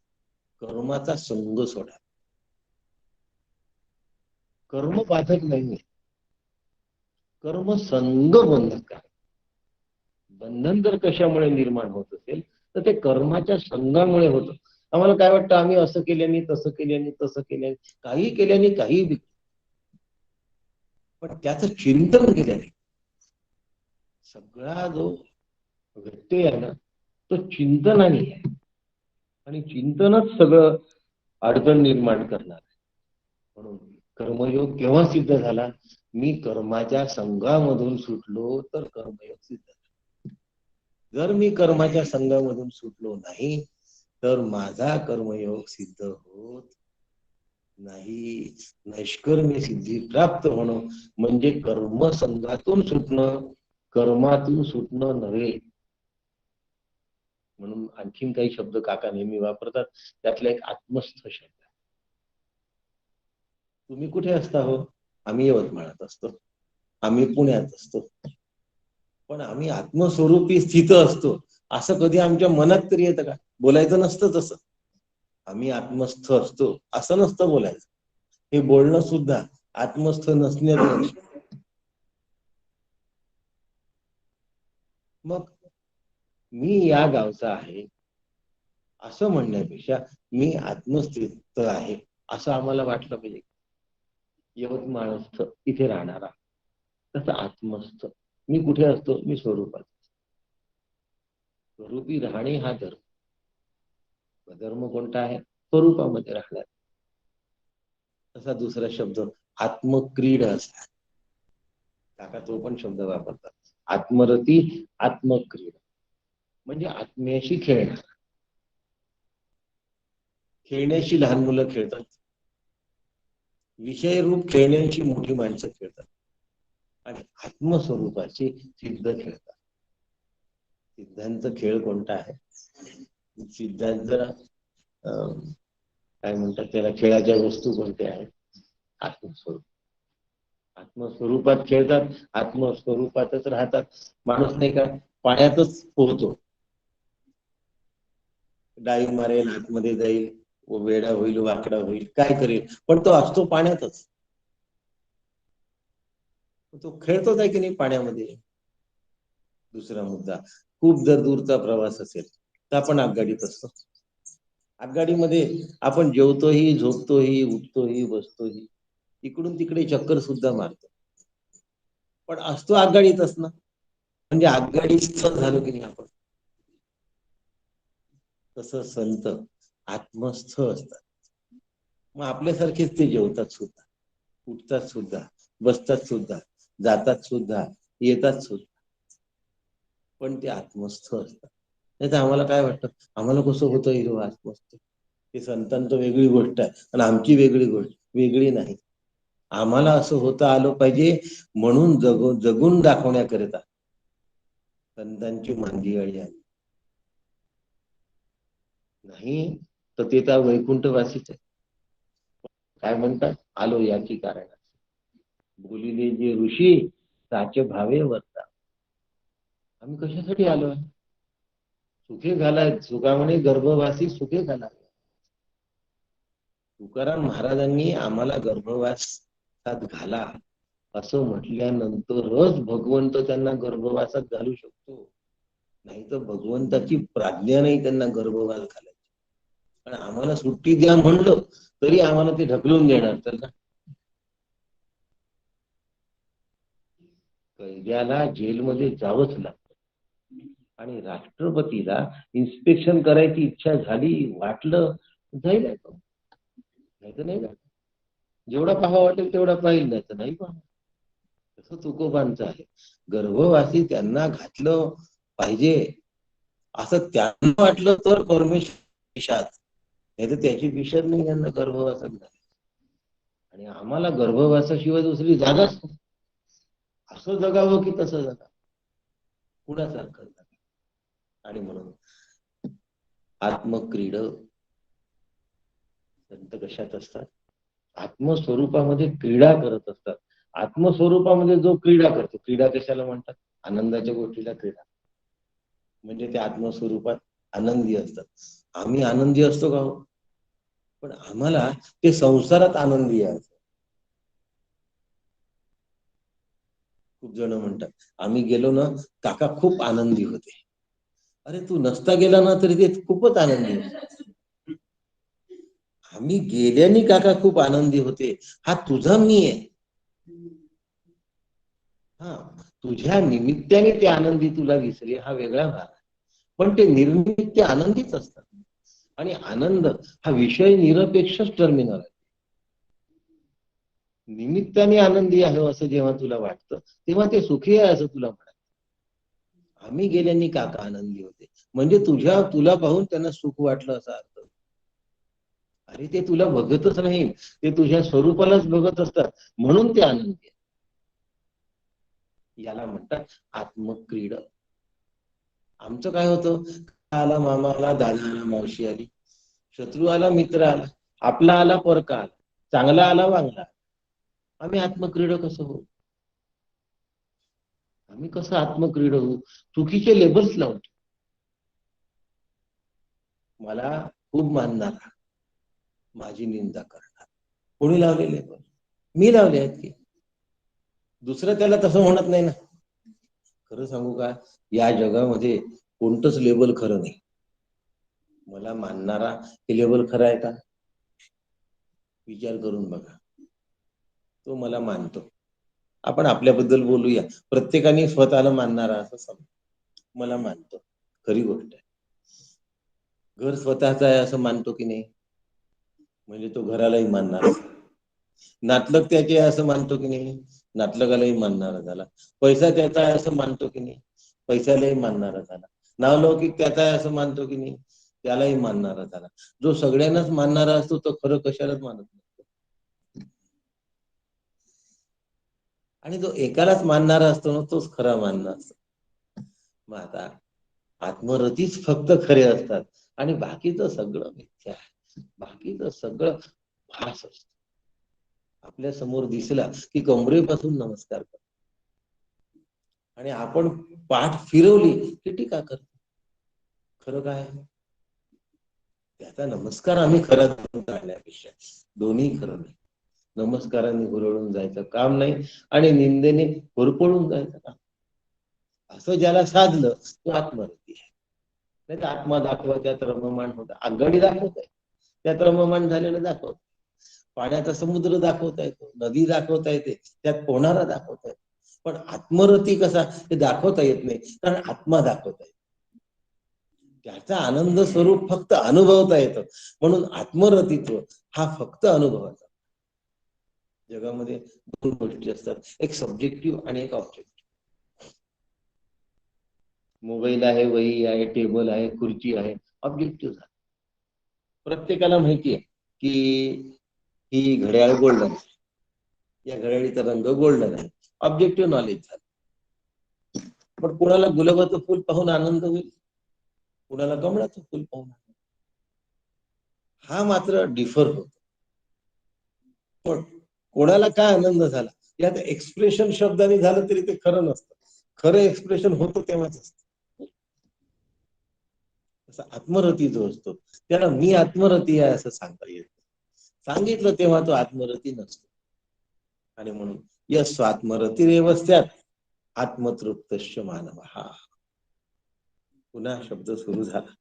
कर्माचा संग सोडा. कर्म बाधक नाहीये, कर्म संग बंधक. बंधन जर कशामुळे निर्माण होत असेल तर ते कर्माच्या संघामुळे होतं. आम्हाला काय वाटतं, आम्ही असं केल्याने, तसं केल्याने, तसं केल्याने, काही केल्याने काही, पण त्याचं चिंतन केल्याने सगळा जो व्यत्यय आहे ना, तो चिंतनाने आहे, आणि चिंतनच सगळं अडचण निर्माण करणार आहे. म्हणून कर्मयोग केव्हा सिद्ध झाला? मी कर्माच्या संघामधून सुटलो तर कर्मयोग सिद्ध झाला. जर मी कर्माच्या संघामधून सुटलो नाही तर माझा कर्मयोग सिद्ध होत नाही. नैष्कर्म्य सिद्धी प्राप्त होणं म्हणजे कर्मसंघातून सुटणं, कर्मातून सुटणं नव्हे. म्हणून आणखीन काही शब्द काका नेहमी वापरतात, त्यातला एक आत्मस्थ शब्द. तुम्ही कुठे असता हो? आम्ही यवतमाळात असतो, आम्ही पुण्यात असतो, पण आम्ही आत्मस्वरूपी स्थित असतो असं कधी आमच्या मनात तरी येतं का? बोलायचं नसतं तसं. आम्ही आत्मस्थ असतो असं नसतं बोलायचं. हे बोलणं सुद्धा आत्मस्थ नसण्याचं. मग मी या गावचा आहे असं म्हणण्यापेक्षा मी आत्मस्थित आहे असं आम्हाला वाटलं पाहिजे. यवतमाळस्थ, इथे राहणारा, तसं आत्मस्थ. मी कुठे असतो? मी स्वरूपात. स्वरूपी राहणे हा धर्म. धर्म कोणता आहे? स्वरूपामध्ये राहणार. तसा दुसरा शब्द आत्मक्रीड असा, काका तो पण शब्द वापरतात. आत्मरती, आत्मक्रीड म्हणजे आत्म्याशी खेळणार. खेळण्याशी लहान मुलं खेळतात, विषयरूप खेळण्याची मोठी माणसं खेळतात, आणि आत्मस्वरूपाची सिद्ध खेळतात. सिद्धांत खेळ कोणता आहे? सिद्धांत काय म्हणतात त्याला, खेळाच्या वस्तू कोणत्या आहेत? आत्मस्वरूप. आत्मस्वरूपात खेळतात, आत्मस्वरूपातच राहतात. माणूस नाही का पाण्यातच पोहतो, डाईव मारेल, आतमध्ये जाईल, वेडा होईल, वाकडा होईल, काय करेल, पण तो असतो पाण्यातच. तो खेळतोच आहे की नाही पाण्यामध्ये. दुसरा मुद्दा, खूप जर दूरचा प्रवास असेल तर आपण आगगाडीत असतो. आगगाडीमध्ये आपण जेवतोही, झोपतोही, उठतोही, बसतोही, इकडून तिकडे चक्कर सुद्धा मारतो, पण असतो आगगाडीतच ना. म्हणजे आगगाडीत झालो की नाही आपण. तसं संत आत्मस्थ असतात. मग आपल्यासारखेच ते जेवतात सुद्धा, उठतात सुद्धा, बसतात सुद्धा, जातात सुद्धा, येतात सुद्धा, पण ते आत्मस्थ असतात. नाही तर आम्हाला काय वाटतं, आम्हाला कसं होतं हिरो आत्मस्थ? ते संतांचं वेगळी गोष्ट आहे आणि आमची वेगळी गोष्ट. वेगळी नाही, आम्हाला असं होतं आलं पाहिजे म्हणून जगून दाखवण्याकरिता संतांची मांदियाळी आली. नाही तर ते तर वैकुंठवासीच आहे. काय म्हणतात, आलो याची कारण बोलिले जे ऋषी त्याचे भावे वर्ता. आम्ही कशासाठी आलोय? सुखे घालाय, सुखामणे गर्भवासी सुखे घाला. तुकाराम महाराजांनी आम्हाला गर्भवासात घाला असं म्हटल्यानंतरच भगवंत त्यांना गर्भवासात घालू शकतो. नाही तर भगवंताची प्राज्ञा नाही त्यांना गर्भवास घालायची. पण आम्हाला सुट्टी द्या म्हणलं तरी आम्हाला ते ढकलून देणार. तर कैद्याला जेलमध्ये जावंच लागतं आणि राष्ट्रपतीला इन्स्पेक्शन करायची इच्छा झाली, वाटलं जाईल, नाही तर नाही जात. जेवढा पाहावा वाटेल तेवढा पाहिल, नाही तर नाही पाहा. तसं तुकोबांचं आहे. गर्भवासी त्यांना घातलं पाहिजे असं त्यांना वाटलं तर परमेश्वर, नाही तर त्याची विषय नाही त्यांना गर्भवासात झाली. आणि आम्हाला गर्भवासाशिवाय दुसरी जागाच नाही. असं जगावं की तसं जगावं, कुणासारखं जगावं. आणि म्हणून आत्मक्रीड संत कशात असतात? आत्मस्वरूपामध्ये क्रीडा करत असतात. आत्मस्वरूपामध्ये जो क्रीडा करतो, क्रीडा कशाला म्हणतात? आनंदाच्या गोष्टीला क्रीडा. म्हणजे ते आत्मस्वरूपात आनंदी असतात. आम्ही आनंदी असतो का हो? पण आम्हाला ते संसारात आनंदी आहे. खूप जण म्हणतात आम्ही गेलो ना काका खूप आनंदी होते. अरे तू नसता गेला ना तरी ते खूपच आनंदी होते. आम्ही गेल्याने काका खूप आनंदी होते, हा तुझा मी आहे. हा, तुझ्या निमित्ताने ते आनंदी तुला दिसले हा वेगळा भाग आहे. पण ते निर्निमित्त आनंदीच असतात. आणि आनंद हा विषय निरपेक्षच टर्मिनल आहे. निमित्ताने आनंदी आहे असं जेव्हा तुला वाटतं तेव्हा ते सुखी आहे असं तुला म्हणायचं. आम्ही गेल्यांनी काका आनंदी होते म्हणजे तुला पाहून त्यांना सुख वाटलं असा अर्थ. अरे ते तुला बघतच नाही, ते तुझ्या स्वरूपालाच बघत असतात म्हणून ते आनंदी आहे. याला म्हणतात आत्मक्रीड. आमचं काय होतं, आला मामा आला, दादा आला, मावशी आली, शत्रू आला, मित्र आला, आपला आला, परका आला, चांगला आला, वांगला. आम्ही आत्मक्रीड कसं होऊ? आम्ही कसं आत्मक्रीड होऊ? चुकीचे लेबल्स लावतो. मला खूप मानणारा माझी निंदा करणार, कोणी लावले लेबल? मी लावले आहेत की. दुसरं त्याला तसं म्हणत नाही ना. खरं सांगू का, या जगामध्ये कोणतंच लेबल खरं नाही. मला मानणारा हे लेबल खरं आहे का? विचार करून बघा. तो मला मानतो, आपण आपल्याबद्दल बोलूया, प्रत्येकाने स्वतःला मानणारा असं समज, मला मानतो, खरी गोष्ट आहे. घर स्वतःच आहे असं मानतो की नाही? म्हणजे तो घरालाही मानणार. नातलग त्याचे आहे असं मानतो की नाही? नातलगालाही मानणारा झाला. पैसा त्याचा आहे असं मानतो की नाही? पैशालाही मानणारा झाला. नावलौकिक त्याचा आहे असं मानतो की नाही? त्यालाही मानणारा झाला. जो सगळ्यांनाच मानणारा असतो तो खरं कशालाच मानत नसतो. आणि जो एकालाच मानणारा असतो ना तोच खरा मानणार असतो. मग आता आत्मरतीच फक्त खरे असतात आणि बाकीचं सगळं मिथ्या आहे. बाकीचं सगळं भास असत. आपल्या समोर दिसला की कमरेपासून नमस्कार करतो आणि आपण पाठ फिरवली की टीका करतो. खरं काय? त्याचा नमस्कार आम्ही खरा काढण्यापेक्षा दोन्ही खरं नाही. नमस्काराने हुरळून जायचं काम नाही आणि निंदेने होरपळून जायचं काम. असं ज्याला साधलं तो आत्मरती आहे. नाही तर आत्मा दाखवा त्यात रममाण होता, आगगाडी दाखवत आहे त्यात रममाण झालेलं दाखवत, पाण्याचा समुद्र दाखवता येतो, नदी दाखवता येते, त्यात पोहणारा दाखवता येतो. पण आत्मरती कसा हे दाखवता येत नाही, कारण आत्मा दाखवता येतो. त्याचा आनंद स्वरूप फक्त अनुभवता येतं. म्हणून आत्मरतीत्व हा फक्त अनुभवाचा. जगामध्ये दोन गोष्टी असतात, एक सब्जेक्टिव्ह आणि एक ऑब्जेक्टिव्ह. मोबाईल आहे, वही आहे, टेबल आहे, खुर्ची आहे, ऑब्जेक्टिव्ह झाला. प्रत्येकाला माहिती आहे की ही घड्याळ गोल्डन, या घड्याळीचा रंग गोल्डन आहे, ऑब्जेक्टिव्ह नॉलेज झालं. पण कुणाला गुलाबाचं फुल पाहून आनंद होईल, कुणाला कमळाचं फुल पाहून. हा मात्र डिफर होतो. पण कोणाला काय आनंद झाला यात एक्सप्रेशन शब्दाने झालं तरी ते खरं नसतं. खरं एक्सप्रेशन होतं तेव्हाच असतं. तसा आत्मरती जो असतो त्याला मी आत्मरती आहे असं सांगता येत. सांगितलं तेव्हा तो आत्मरती नसतो. आणि म्हणून यस आत्मरतिरेवस्यात् आत्मतृप्तश्च मानव. हा पुन्हा शब्द सुरू झाला.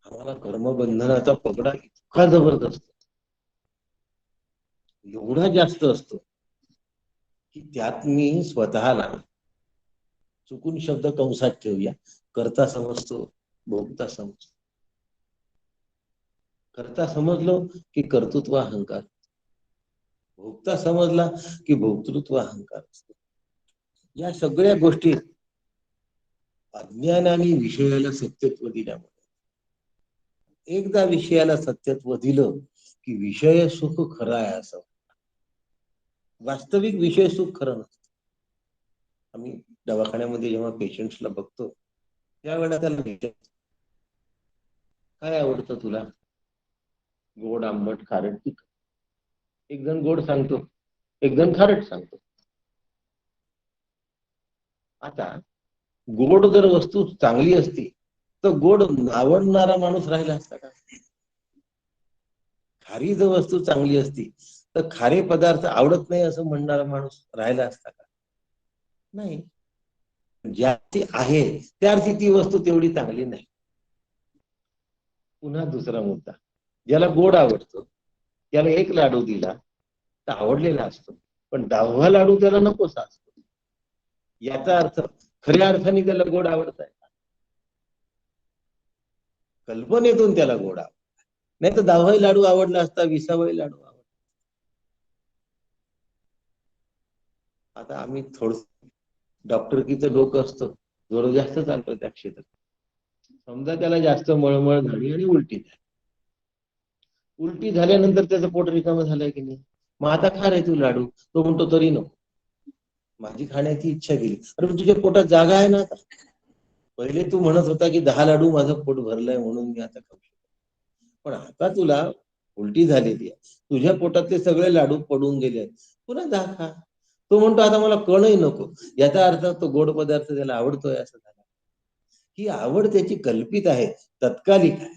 आम्हाला कर्मबंधनाचा पगडा इतका जबरदस्त, एवढा जास्त असतो की त्यात मी स्वतःला चुकून शब्द कंसात ठेवूया, करता समजतो, भोगता समजतो. करता समजलो की कर्तृत्व अहंकार, भोगता समजला की भोक्तृत्व अहंकार असतो. या सगळ्या गोष्टी अज्ञानाने विषयाला सत्यत्व दिल्यामुळे, एकदा विषयाला सत्यत्व दिलं की विषय सुख खरं आहे असं. वास्तविक विषय सुख खरं नसतं. आम्ही दवाखान्यामध्ये जेव्हा पेशंट्सला बघतो त्यावेळेला त्याला विचारतो, काय आवडतं तुला? गोड, आंबट, खारट, तिखट. एक जण गोड सांगतो, एक जण खारट सांगतो. आता गोड जर वस्तू चांगली असती तर गोड आवडणारा माणूस राहिला असता का? खारी जर वस्तू चांगली असती तर खारे पदार्थ आवडत नाही असं म्हणणारा माणूस राहिला असता का? नाही. ज्याची आहे त्याची ती वस्तू तेवढी चांगली नाही. पुन्हा दुसरा मुद्दा, ज्याला गोड आवडतो त्याला एक लाडू दिला तर आवडलेला असतो, पण 10वा लाडू त्याला नकोसा असतो. याचा अर्थ खऱ्या अर्थाने त्याला गोड आवडत आहे, कल्पनेतून त्याला गोड आवडत नाही. तर 10वा लाडू आवडला असता, 20वा लाडू आवडला. आता आम्ही थोडं डॉक्टरकीचं डोकं असतं, थोडं जास्त चालतं त्या क्षेत्रात. समजा त्याला जास्त मळमळ झाली आणि उलटी झाली. उलटी झाल्यानंतर त्याचं पोट रिकामं झालंय की नाही, मग आता खा रे तू लाडू. तो म्हणतो तरी नको, माझी खाण्याची इच्छा गेली. अरे तुझ्या पोटात जागा आहे ना आता. पहिले तू म्हणत होता की 10 लाडू माझं पोट भरलंय म्हणून मी आता खाऊ शकतो, पण आता तुला उलटी झालेली आहे, तुझ्या पोटात ते सगळे लाडू पडून गेले, पुन्हा 10 खा. तो म्हणतो आता मला कळही नको. याचा अर्थ तो गोड पदार्थ त्याला आवडतोय असं झालं. ही आवड त्याची कल्पित आहे, तत्कालिक आहे.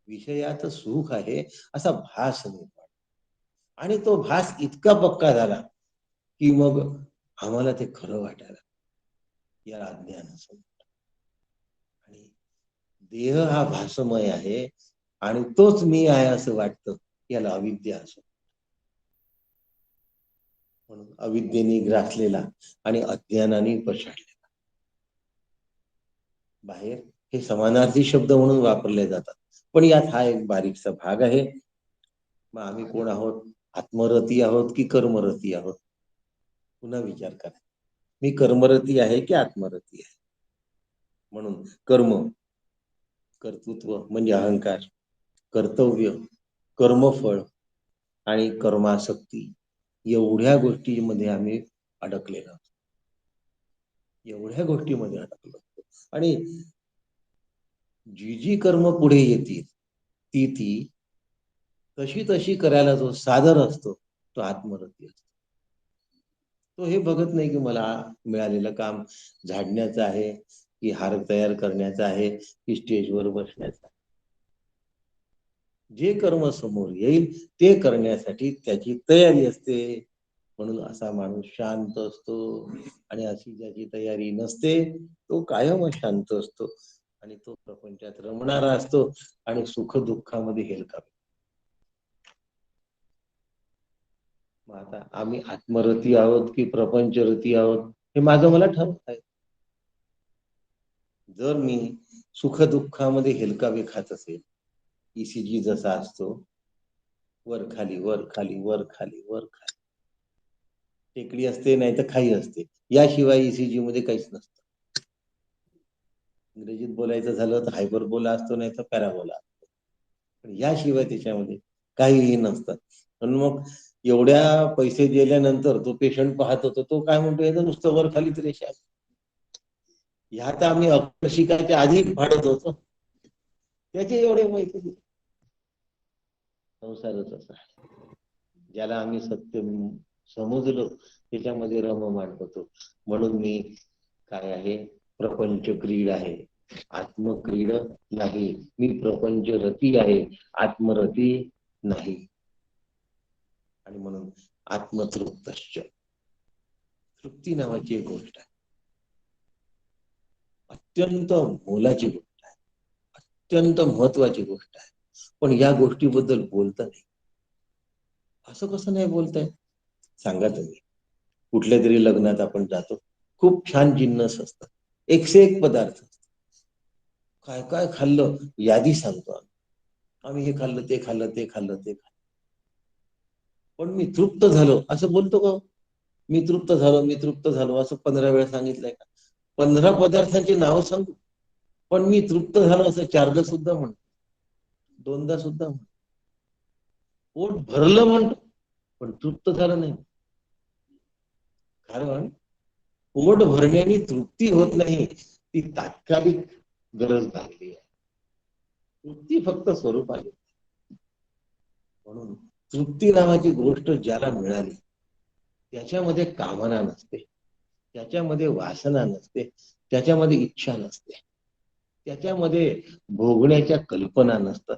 विषयाचं सुख आहे असा भास निर्माण, आणि तो भास इतका पक्का झाला की मग आम्हाला ते खरं वाटायला, या अज्ञान असं. आणि देह हा भासमय आहे आणि तोच मी आहे असं वाटतं, याला अविद्या असं. म्हणून अविद्येने ग्रासलेला आणि अज्ञानाने पछाडलेला. बाहेर हे समानार्थी शब्द म्हणून वापरले जातात, पण यात हा एक बारीकसा भाग आहे. मग आम्ही कोण आहोत? आत्मरती आहोत की कर्मरती आहोत? पुन्हा विचार करा, मी कर्मरती आहे की आत्मरती आहे? म्हणून कर्म, कर्तृत्व म्हणजे अहंकार, कर्तव्य, कर्मफळ आणि कर्मासक्ती, एवढ्या गोष्टींमध्ये आम्ही अडकलेलो आहोत. एवढ्या गोष्टीमध्ये अडकलो. आणि जी जी कर्म पुढे येतील ती ती तशी तशी करायला जो सादर असतो तो आत्मरती असतो. तो हे बघत नाही की मला मिळालेलं काम झाडण्याचं आहे की हार तयार करण्याचं आहे की स्टेजवर बसण्याचं आहे. जे कर्म समोर येईल ते करण्यासाठी त्याची तयारी असते. म्हणून असा माणूस शांत असतो, आणि अशी ज्याची तयारी नसते तो कायम शांत असतो आणि तो प्रपंचात रमणारा असतो आणि सुख दुःखामध्ये हेलकावे. मग आता आम्ही आत्मरती आहोत की प्रपंचरती आहोत हे माझं मला ठरवत आहे. जर मी सुख दुःखामध्ये हेलकावे खात असेल, ईसीजी जसा असतो, वर खाली वर खाली वर खाली वर खाली, टेकडी असते नाही तर खाई असते, याशिवाय ईसीजी मध्ये काहीच नसतं. इंग्रजीत बोलायचं झालं तर हायपरबोला असतो नाही तर पॅराबोला असतो, पण याशिवाय त्याच्यामध्ये काहीही नसतं. म्हणून मग एवढ्या पैसे दिल्यानंतर तो पेशंट पाहत होतो, तो काय म्हणतो, याचं नुसतं वर खालीच रेषा आहे. ह्या तर आम्ही अक्षर शिकायच्या आधी फाडत होतो, त्याचे एवढे माहिती. संसारच असा आहे, ज्याला आम्ही सत्य समजलो त्याच्यामध्ये रममाण होतो. म्हणून मी काय आहे, प्रपंच क्रीड आहे, आत्मक्रीड नाही. मी प्रपंच रती आहे, आत्मरती नाही. आणि म्हणून आत्मतृप्तश्च, तृप्ती नावाची एक गोष्ट आहे, अत्यंत मोलाची गोष्ट आहे, अत्यंत महत्वाची गोष्ट आहे. पण या गोष्टीबद्दल बोलता नाही. असं कसं नाही बोलताय? सांगा तुम्ही. कुठल्या तरी लग्नात आपण जातो, खूप छान जिन्नस असतात, एकशे एक पदार्थ असतात, काय काय खाल्लं यादी सांगतो आम्ही हे खाल्लं ते खाल्लं ते खाल्लं ते खाल्लं. पण मी तृप्त झालो असं बोलतो का? मी तृप्त झालो, मी तृप्त झालो असं 15 वेळा सांगितलंय का? 15 पदार्थांची नावं सांगू, पण मी तृप्त झालो असं 4दा सुद्धा म्हणतो, 2दा सुद्धा म्हणतो. पोट भरलं म्हणतो, पण तृप्त झालं नाही. कारण पोट भरण्याने तृप्ती होत नाही, ती तात्कालिक गरज लागली आहे. तृप्ती फक्त स्वरूपाली. म्हणून तृप्ती नावाची गोष्ट ज्याला मिळाली त्याच्यामध्ये कामना नसते, त्याच्यामध्ये वासना नसते, त्याच्यामध्ये इच्छा नसते, त्याच्यामध्ये भोगण्याच्या कल्पना नसतात.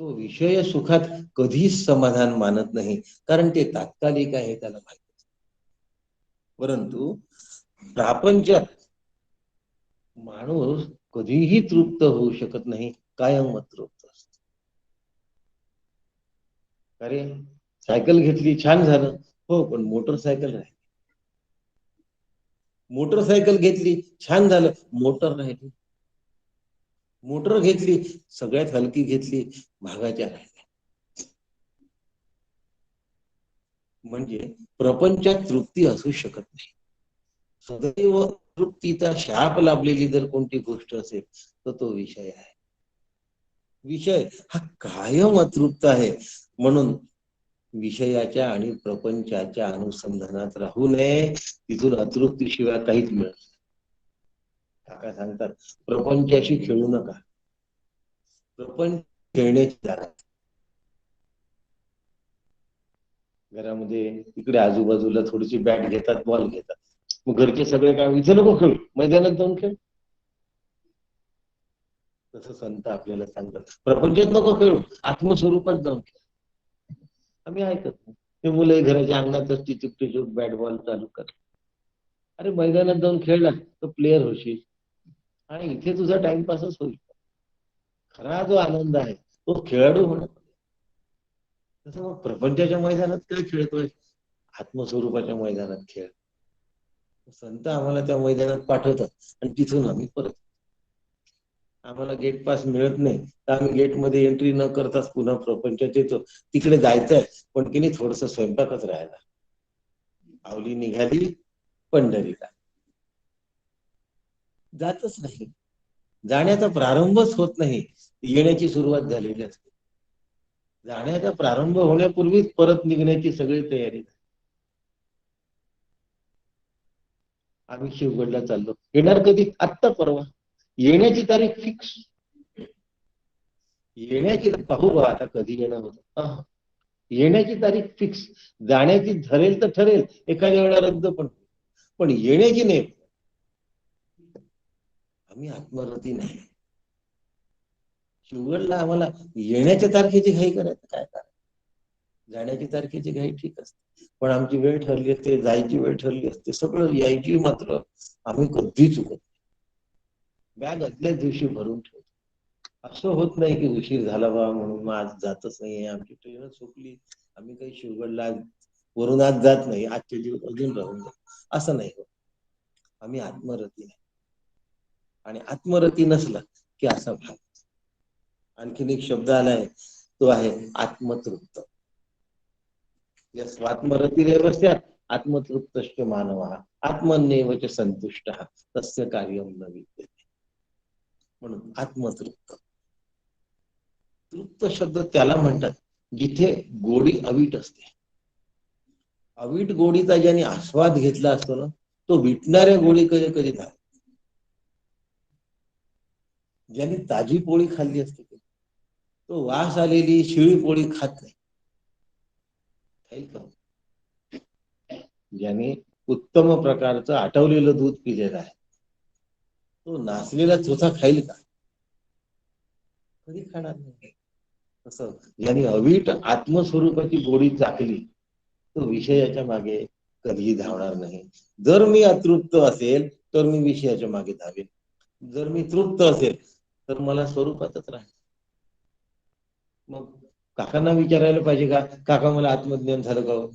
तो विषय सुखात कधीच समाधान मानत नाही, कारण ते तात्कालिक आहे त्याला माहिती. परंतु प्रापंचात माणूस कधीही तृप्त होऊ शकत नाही, कायम अतृप्त असतो. अरे सायकल घेतली, छान झालं, हो, पण मोटरसायकल राहिली. मोटरसायकल घेतली, छान झालं, मोटर राहिली. मोटर घेतली, सगळ्यात हलकी घेतली, महागाच्या राहिल्या. म्हणजे प्रपंचात तृप्ती असू शकत नाही. सदैव तृप्तीचा शाप लाभलेली जर कोणती गोष्ट असेल तर तो विषय आहे. विषय हा कायम अतृप्त आहे. म्हणून विषयाच्या आणि प्रपंचाच्या अनुसंधानात राहू नये, तिथून अतृप्तीशिवाय काहीच मिळत नाही. काका सांगतात, प्रपंचाशी खेळू नका, प्रपंच खेळण्याची जागा. घरामध्ये इकडे आजूबाजूला थोडीशी बॅट घेतात, बॉल घेतात, मग घरचे सगळे काय, इथे नको खेळू, मैदानात जाऊन खेळ. तसं संत आपल्याला सांगतात, प्रपंचात नको खेळू, आत्मस्वरूपात जाऊन खेळ. आम्ही ऐकत नाही. ते मुलं घराच्या अंगणातच टिचूक टिचूक बॅट बॉल चालू करतात. अरे मैदानात जाऊन खेळला तर प्लेअर होशील आणि इथे तुझा टाइमपासच होईल. खरा जो आनंद आहे तो खेळाडू होणं. तसं मग प्रपंचाच्या मैदानात काय खेळतोय? आत्मस्वरूपाच्या मैदानात खेळ. संत आम्हाला त्या मैदानात पाठवतात आणि तिथून आम्ही परत. आम्हाला गेट पास मिळत नाही तर आम्ही गेटमध्ये एंट्री न करताच पुन्हा प्रपंचात येतो. तिकडे जायचंय पण की नाही थोडस स्वयंपाकच राहायला. आवली निघाली पंढरीला, जातच नाही. जाण्याचा प्रारंभच होत नाही, येण्याची सुरुवात झालेली असते. जाण्याचा प्रारंभ होण्यापूर्वीच परत निघण्याची सगळी तयारी. आम्ही शिवगडला चाललो, येणार कधी? आत्ता परवा. येण्याची तारीख फिक्स. येण्याची पाहू बा आता कधी येणं होतं. येण्याची तारीख फिक्स. जाण्याची ठरेल तर ठरेल, एखाद्या वेळा रद्द पण येण्याची नाही. आम्ही आत्मरती नाही. शिवगडला आम्हाला येण्याच्या तारखेची घाई करायचं काय कारण? जाण्याची तारखेची घाई ठीक असते, पण आमची वेळ ठरली असते, जायची वेळ ठरली असते, सगळं यायची मात्र आम्ही कधी चुकत. बॅग आदल्याच दिवशी भरून ठेवतो. असं होत नाही की उशीर झाला बा म्हणून मग आज जातच नाही, आमची ट्रेनच चुकली, आम्ही काही शिवगडला वरून आज जात नाही, आजचे दिवस अजून राहून जात, असं नाही होत. आम्ही आत्मरती नाही. आणि आत्मरती नसला की असा भाग. आणखीन एक शब्द आलाय, तो आहे आत्मतृप्त. स्वात्मरतिरेवस्यात् आत्मतृप्तश्च मानवः आत्मन्येव च संतुष्टः तस्य कार्यं न विद्यते. म्हणून आत्मतृप्त. तृप्त शब्द त्याला म्हणतात जिथे गोडी अवीट असते. अवीट गोडीचा ज्याने आस्वाद घेतला असतो ना, तो विटणाऱ्या गोडी कधी कधी नाही. ज्यांनी ताजी पोळी खाल्ली असते तो वास आलेली शिळी पोळी खात नाही. खाईल का? ज्याने उत्तम प्रकारचं आटवलेलं दूध पिलेलं आहे तो नासलेला चोथा खाईल का? कधी खाणार नाही. तसं ज्याने अवीट आत्मस्वरूपाची गोडी चाकली तो विषयाच्या मागे कधीही धावणार नाही. जर मी अतृप्त असेल तर मी विषयाच्या मागे धावेन, जर मी तृप्त असेल तर मला स्वरूपातच राहील. मग काकांना विचारायला पाहिजे का, काका मला आत्मज्ञान झालं का?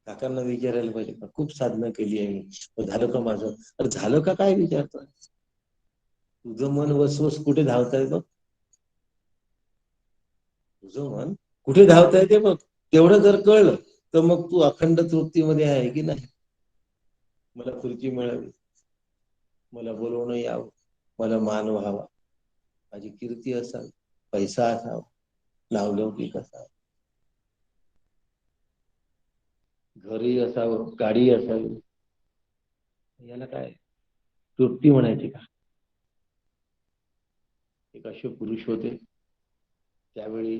काकांना विचारायला पाहिजे का, खूप साधना केली आहे मी, झालं का माझं? अरे झालं का काय विचारतोय? तुझं मन वसवस कुठे धावतंय बघ, तुझं मन कुठे धावतंय ते बघ. तेवढं जर कळलं तर मग तू अखंड तृप्तीमध्ये आहे की नाही. मला खुर्ची मिळावी, मला बोलवणं यावं, मला मान व्हावा, माझी कीर्ती असावी, पैसा असावा, नावलौकिक असावं, घरी असावं, गाडी असावी, याला काय तृप्ती म्हणायची का? एक असे पुरुष होते त्यावेळी,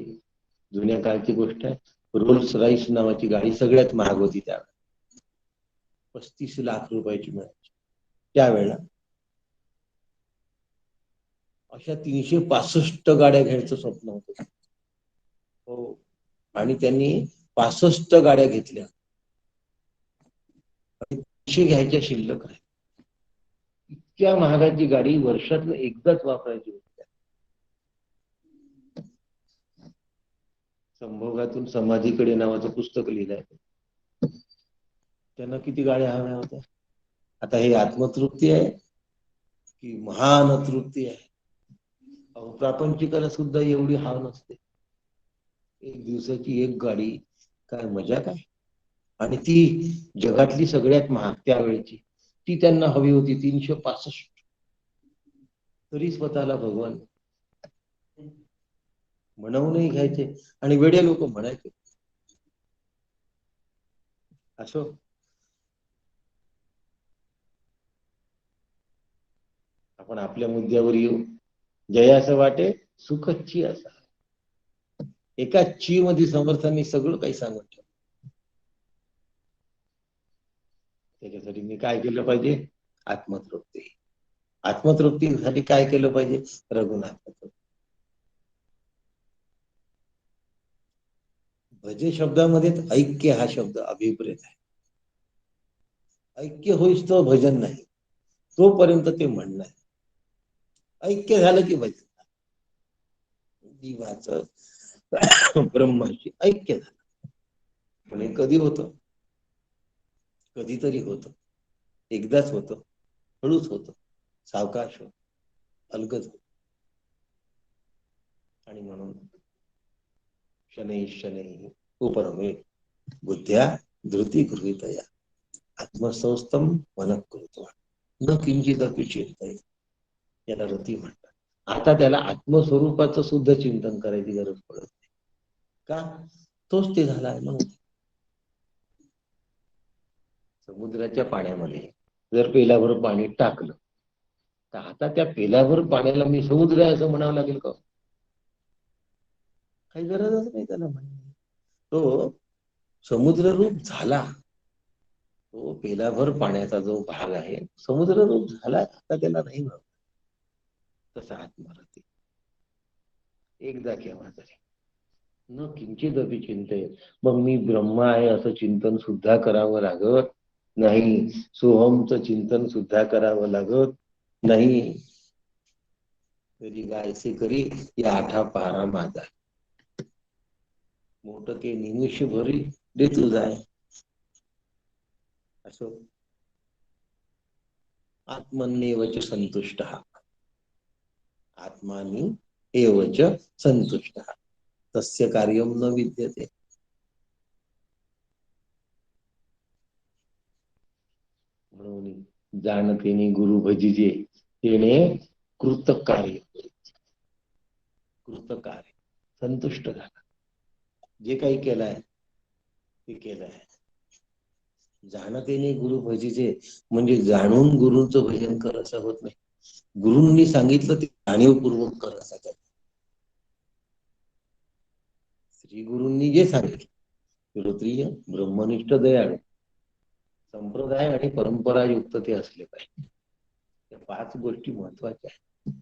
जुन्या काळची गोष्ट आहे, रोल्स रॉइस नावाची गाडी सगळ्यात महाग होती त्यावेळेला, 35 लाख रुपयाची मिळायची त्यावेळेला. अशा 365 गाड्या घ्यायचं स्वप्न होतं हो, आणि त्यांनी 65 गाड्या घेतल्या. 300 घ्यायच्या शिल्लक आहे. इतक्या महागाची गाडी वर्षातून एकदाच वापरायची होती. संभोगातून समाधीकडे नावाचं पुस्तक लिहिलंय. त्यांना किती गाड्या हव्या होत्या? आता हे आत्मतृप्ती आहे की महान तृप्ती आहे? प्रापंचिकाला सुद्धा एवढी हाव नसते. एक दिवसाची एक गाडी काय मजा काय? आणि ती जगातली सगळ्यात महाग त्यावेळेची, ती त्यांना हवी होती 365. तरी स्वतःला भगवान म्हणूनही घ्यायचे आणि वेडे लोक म्हणायचे. असो, आपण आपल्या मुद्द्यावर येऊ. जयास वाटे सुखची असा. एका ची मध्ये समर्थांनी सगळं काही सांगितलं. त्याच्यासाठी मी काय केलं पाहिजे? आत्मतृप्ती. आत्मतृप्तीसाठी काय केलं पाहिजे? रघुनाथ. भजे शब्दामध्ये ऐक्य हा शब्द अभिप्रेत आहे. ऐक्य होईस तो भजन नाही, तोपर्यंत ते म्हणणं आहे. ऐक्य झालं की भजन, जीवाचं ब्रह्माशी ऐक्य झालं. पण कधी होतं? कधीतरी होतं, एकदाच होतं, हळूच होतं, सावकाश होत, अलगद होत. आणि म्हणून शनै शनै उपरमे बुद्ध्या धृती गृहीतया आत्मसंस्थम मनः कृत्वा न किंचिदपि चिंतयेत्, याला रती म्हणतात. आता त्याला आत्मस्वरूपाचं सुद्धा चिंतन करायची गरज पडत नाही. का? तोच ते झाला आहे म्हणून. समुद्राच्या पाण्यामध्ये जर पेलाभर पाणी टाकलं तर आता त्या पेलाभर पाण्याला मी समुद्र आहे असं म्हणावं लागेल का? काही गरजच नाही त्याला म्हणणे. तो समुद्र रूप झाला, तो पेलाभर पाण्याचा जो भाग आहे समुद्र रूप झाला, आता त्याला नाही म्हणत. तसा आत्मरती एकदा केव्हा तरी न किंचिदपि चिंतयेत्. मग मी ब्रह्म आहे असं चिंतन सुद्धा करावं लागत नाही, सोहमचं चिंतन सुद्धा करावं लागत नाही. तरी गायसे करी या आठा पहारा माझा, मोठ के निमिष भरी दे तुझाय. असो, आत्मन्येवच संतुष्टः, आत्मानी एवच संतुष्टः, तस्य कार्यम न विद्यते. म्हणून जाणतेने गुरु भजिजे तेने कृतकार्य, कृतकार्य संतुष्ट झाला. जे काही केलंय ते केलंय. जाणतेने गुरु भजिजे म्हणजे जाणून गुरुचं भजन कर असं होत नाही. गुरूंनी सांगितलं ते जाणीवपूर्वक कर असं त्यात. श्री गुरूंनी जे सांगितलं श्रोत्रिय ब्रह्मनिष्ठ दयाळू संप्रदाय आणि परंपरायुक्त ते असले पाहिजे. त्या 5 गोष्टी महत्वाच्या आहेत.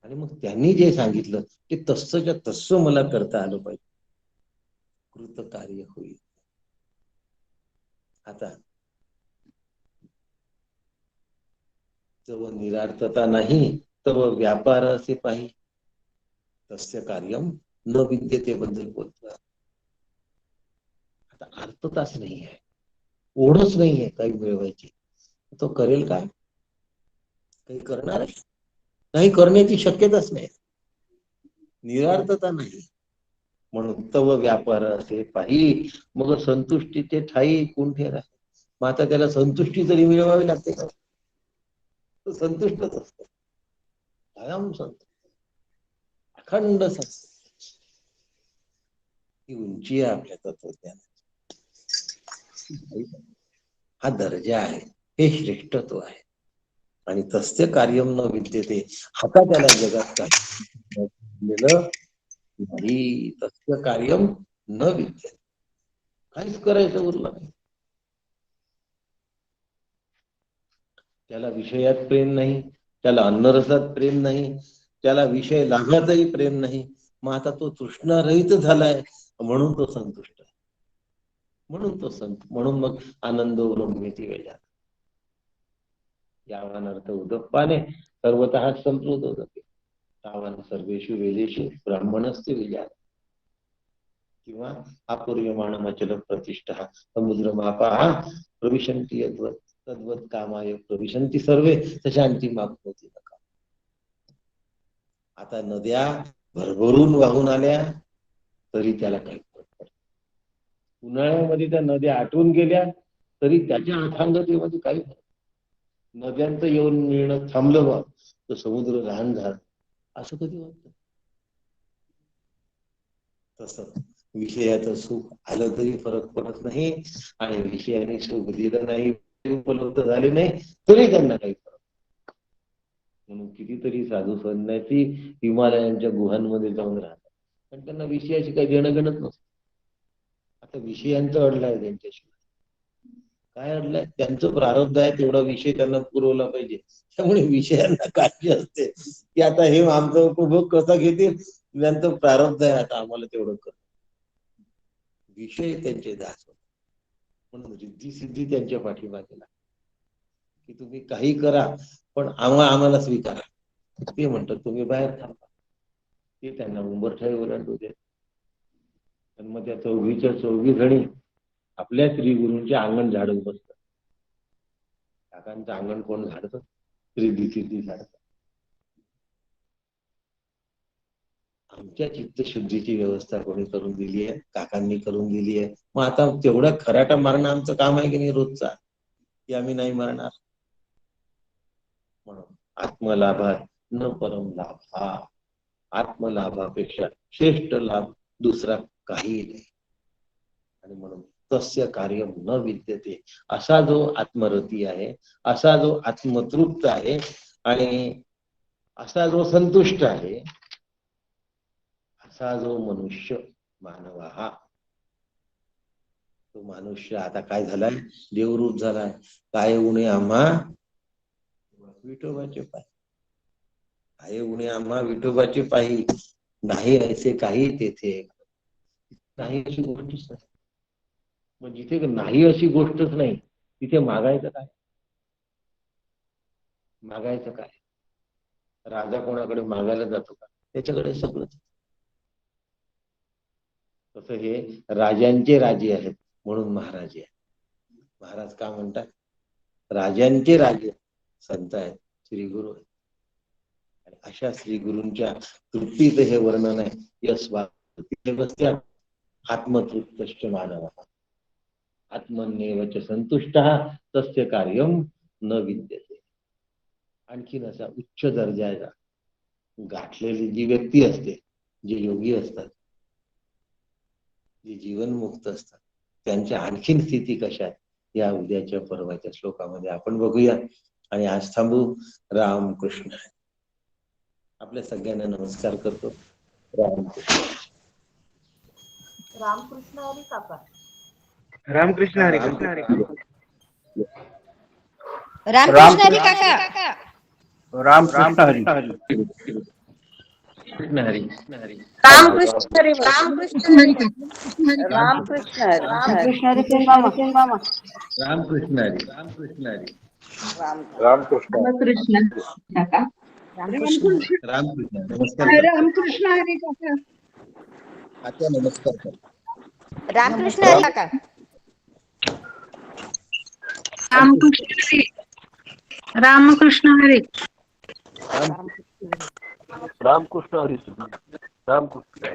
आणि मग त्यांनी जे सांगितलं ते तस्सच्या तस्सं मला करता आलं पाहिजे. कृत कार्य होईल. आता जव निरार्थता नाही तव व्यापार असे पाही तस्य कार्यम न विद्यते बद्दल बोलतात. आता अर्थताच नाही आहे, ओढच नाही आहे काही मिळवायची, तो करेल काय? काही करणार आहे? काही करण्याची शक्यताच नाही. निरार्थता नाही म्हणून तव व्यापार असे पाही मग संतुष्टीचे ठाई कुंठे राहे. मग आता त्याला संतुष्टी तरी मिळवावी लागते का? तो संतुष्टच असतो, कायम संतुष्ट, अखंड संतुष्ट. ही उंची आहे आपल्या तत्वज्ञानाची. हा दर्जा आहे, हे श्रेष्ठत्व आहे. आणि तस्य कार्यम न विद्यते, आता त्याला जगात काय नाही. तस्य कार्यम न विद्यते, काहीच करायचं उरलं नाही. त्याला विषयात प्रेम नाही, त्याला अन्नरसात प्रेम नाही, त्याला विषय लागण्यातही प्रेम नाही. मग आता तो तृष्णारहित झालाय म्हणून तो संतुष्ट आहे, म्हणून तो संत. म्हणून मग आनंद उरंगमिती वेळा यावान अर्थ उदप्पाने सर्वतः संप्लुत होते. तावान सर्वेषु वेदेषु ब्राह्मणस्ते विचार किंवा अपूर्यमाण अचल प्रतिष्ठा समुद्र मापा प्रविशंती यद्वत् तद्वत् कामाय प्रविशंती सर्वे शांती मापनोती नका. आता नद्या भरभरून वाहून आल्या तरी त्याला काही फरक पडत. उन्हाळ्यामध्ये त्या नद्या आटून गेल्या तरी त्याच्या अथांगतेमध्ये काही फरक. नद्यांचं येऊन मिळणं थांबलं बा तर समुद्र लहान झाला असं कधी वाटतं? तसं विषयाचं सुख आलं तरी फरक पडत नाही आणि विषयाने सुख दिलं नाही, उपलब्ध झाले नाही तरी त्यांना काही फरक. म्हणून कितीतरी साधू संन्यासी हिमालयांच्या गुहांमध्ये जाऊन राहतात, पण त्यांना विषयाशी काही देणं घेणंच नसतं. आता विषयांचं अडलंय त्यांच्याशी, काय अडलंय? त्यांचं प्रारब्ध आहे तेवढा विषय त्यांना पुरवला पाहिजे. त्यामुळे विषयांना काळजी असते की आता हे आमचा उपभोग कसा घेतील, त्यांचं प्रारब्ध आहे आता आम्हाला तेवढं कर. विषय त्यांचे दास होते म्हणून रिद्धी सिद्धी त्यांच्या पाठीमागे लागते की तुम्ही काही करा पण आम्हाला स्वीकारा. ते म्हणतात तुम्ही बाहेर थांबा, ते त्यांना उंबरठाई ओलांडू देत. आणि मग त्या 24 जणी आपल्या श्री गुरूंचे अंगण झाडत बसतात. काकांचं अंगण कोण झाडतं? रिद्धी सिद्धी झाडतं. आमच्या चित्तशुद्धीची व्यवस्था कोणी करून दिली आहे? काकांनी करून दिली आहे. मग आता तेवढा खराटा मारणं आमचं काम आहे की नाही रोजचा, की आम्ही नाही मारणार? म्हणून आत्मलाभात न परम लाभ, हा आत्मलाभापेक्षा श्रेष्ठ लाभ दुसरा काही नाही. आणि म्हणून तस्य कार्य न विद्यते, असा जो आत्मरती आहे, असा जो आत्मतृप्त आहे आणि असा जो संतुष्ट आहे, असा जो मनुष्य मानव हा, तो मनुष्य आता काय झालाय? देवरूप झालाय. काय उणे आम्हा विठोबाचे पाय, काय उणे आम्हा विठोबाचे पायी, नाही ऐसे काही तेथे नाही अशी गोष्टच नाही. मग जिथे नाही अशी गोष्टच नाही तिथे मागायचं काय? मागायचं काय? राजा कोणाकडे मागायला जातो का? त्याच्याकडे सगळंच. तसं हे राजांचे राजे आहेत म्हणून महाराज आहे. महाराज का म्हणतात? राजांचे राजे संत आहेत, श्री गुरु आहेत. आणि अशा श्री गुरूंच्या तृप्तीचं हे वर्णन आहे. यस्वा आत्मतृप्तश्च मानव आत्मन्येव च संतुष्टः तस्य कार्यम न विद्यते. आणखीन असा उच्च दर्जाचा गाठलेली जी व्यक्ती असते, जे योगी असतात, जे जीवनमुक्त असतात, त्यांच्या आणखीन स्थिती कशा आहेत या उद्याच्या परवाच्या श्लोकामध्ये आपण बघूया. आणि आज थांबू. रामकृष्ण. आपल्या सगळ्यांना नमस्कार करतो. रामकृष्ण. रामकृष्ण हरी काका. रामकृष्ण हरी. रामकृष्ण हरी काका. रामकृष्ण हरी. कृष्ण हरी. रामकृष्ण हरी. रामकृष्ण हरी. रामकृष्ण हरी. रामकृष्ण हरी मामा. रामकृष्ण हरी. रामकृष्ण हरी. रामकृष्ण. रामकृष्ण काका. रामकृष्ण. नमस्कार करतो. रामकृष्ण हरी काका. आता नमस्कार करतो. रामकृष्ण हरी काका. रामकृष्ण हरी. रामकृष्ण हरी. रामकृष्ण.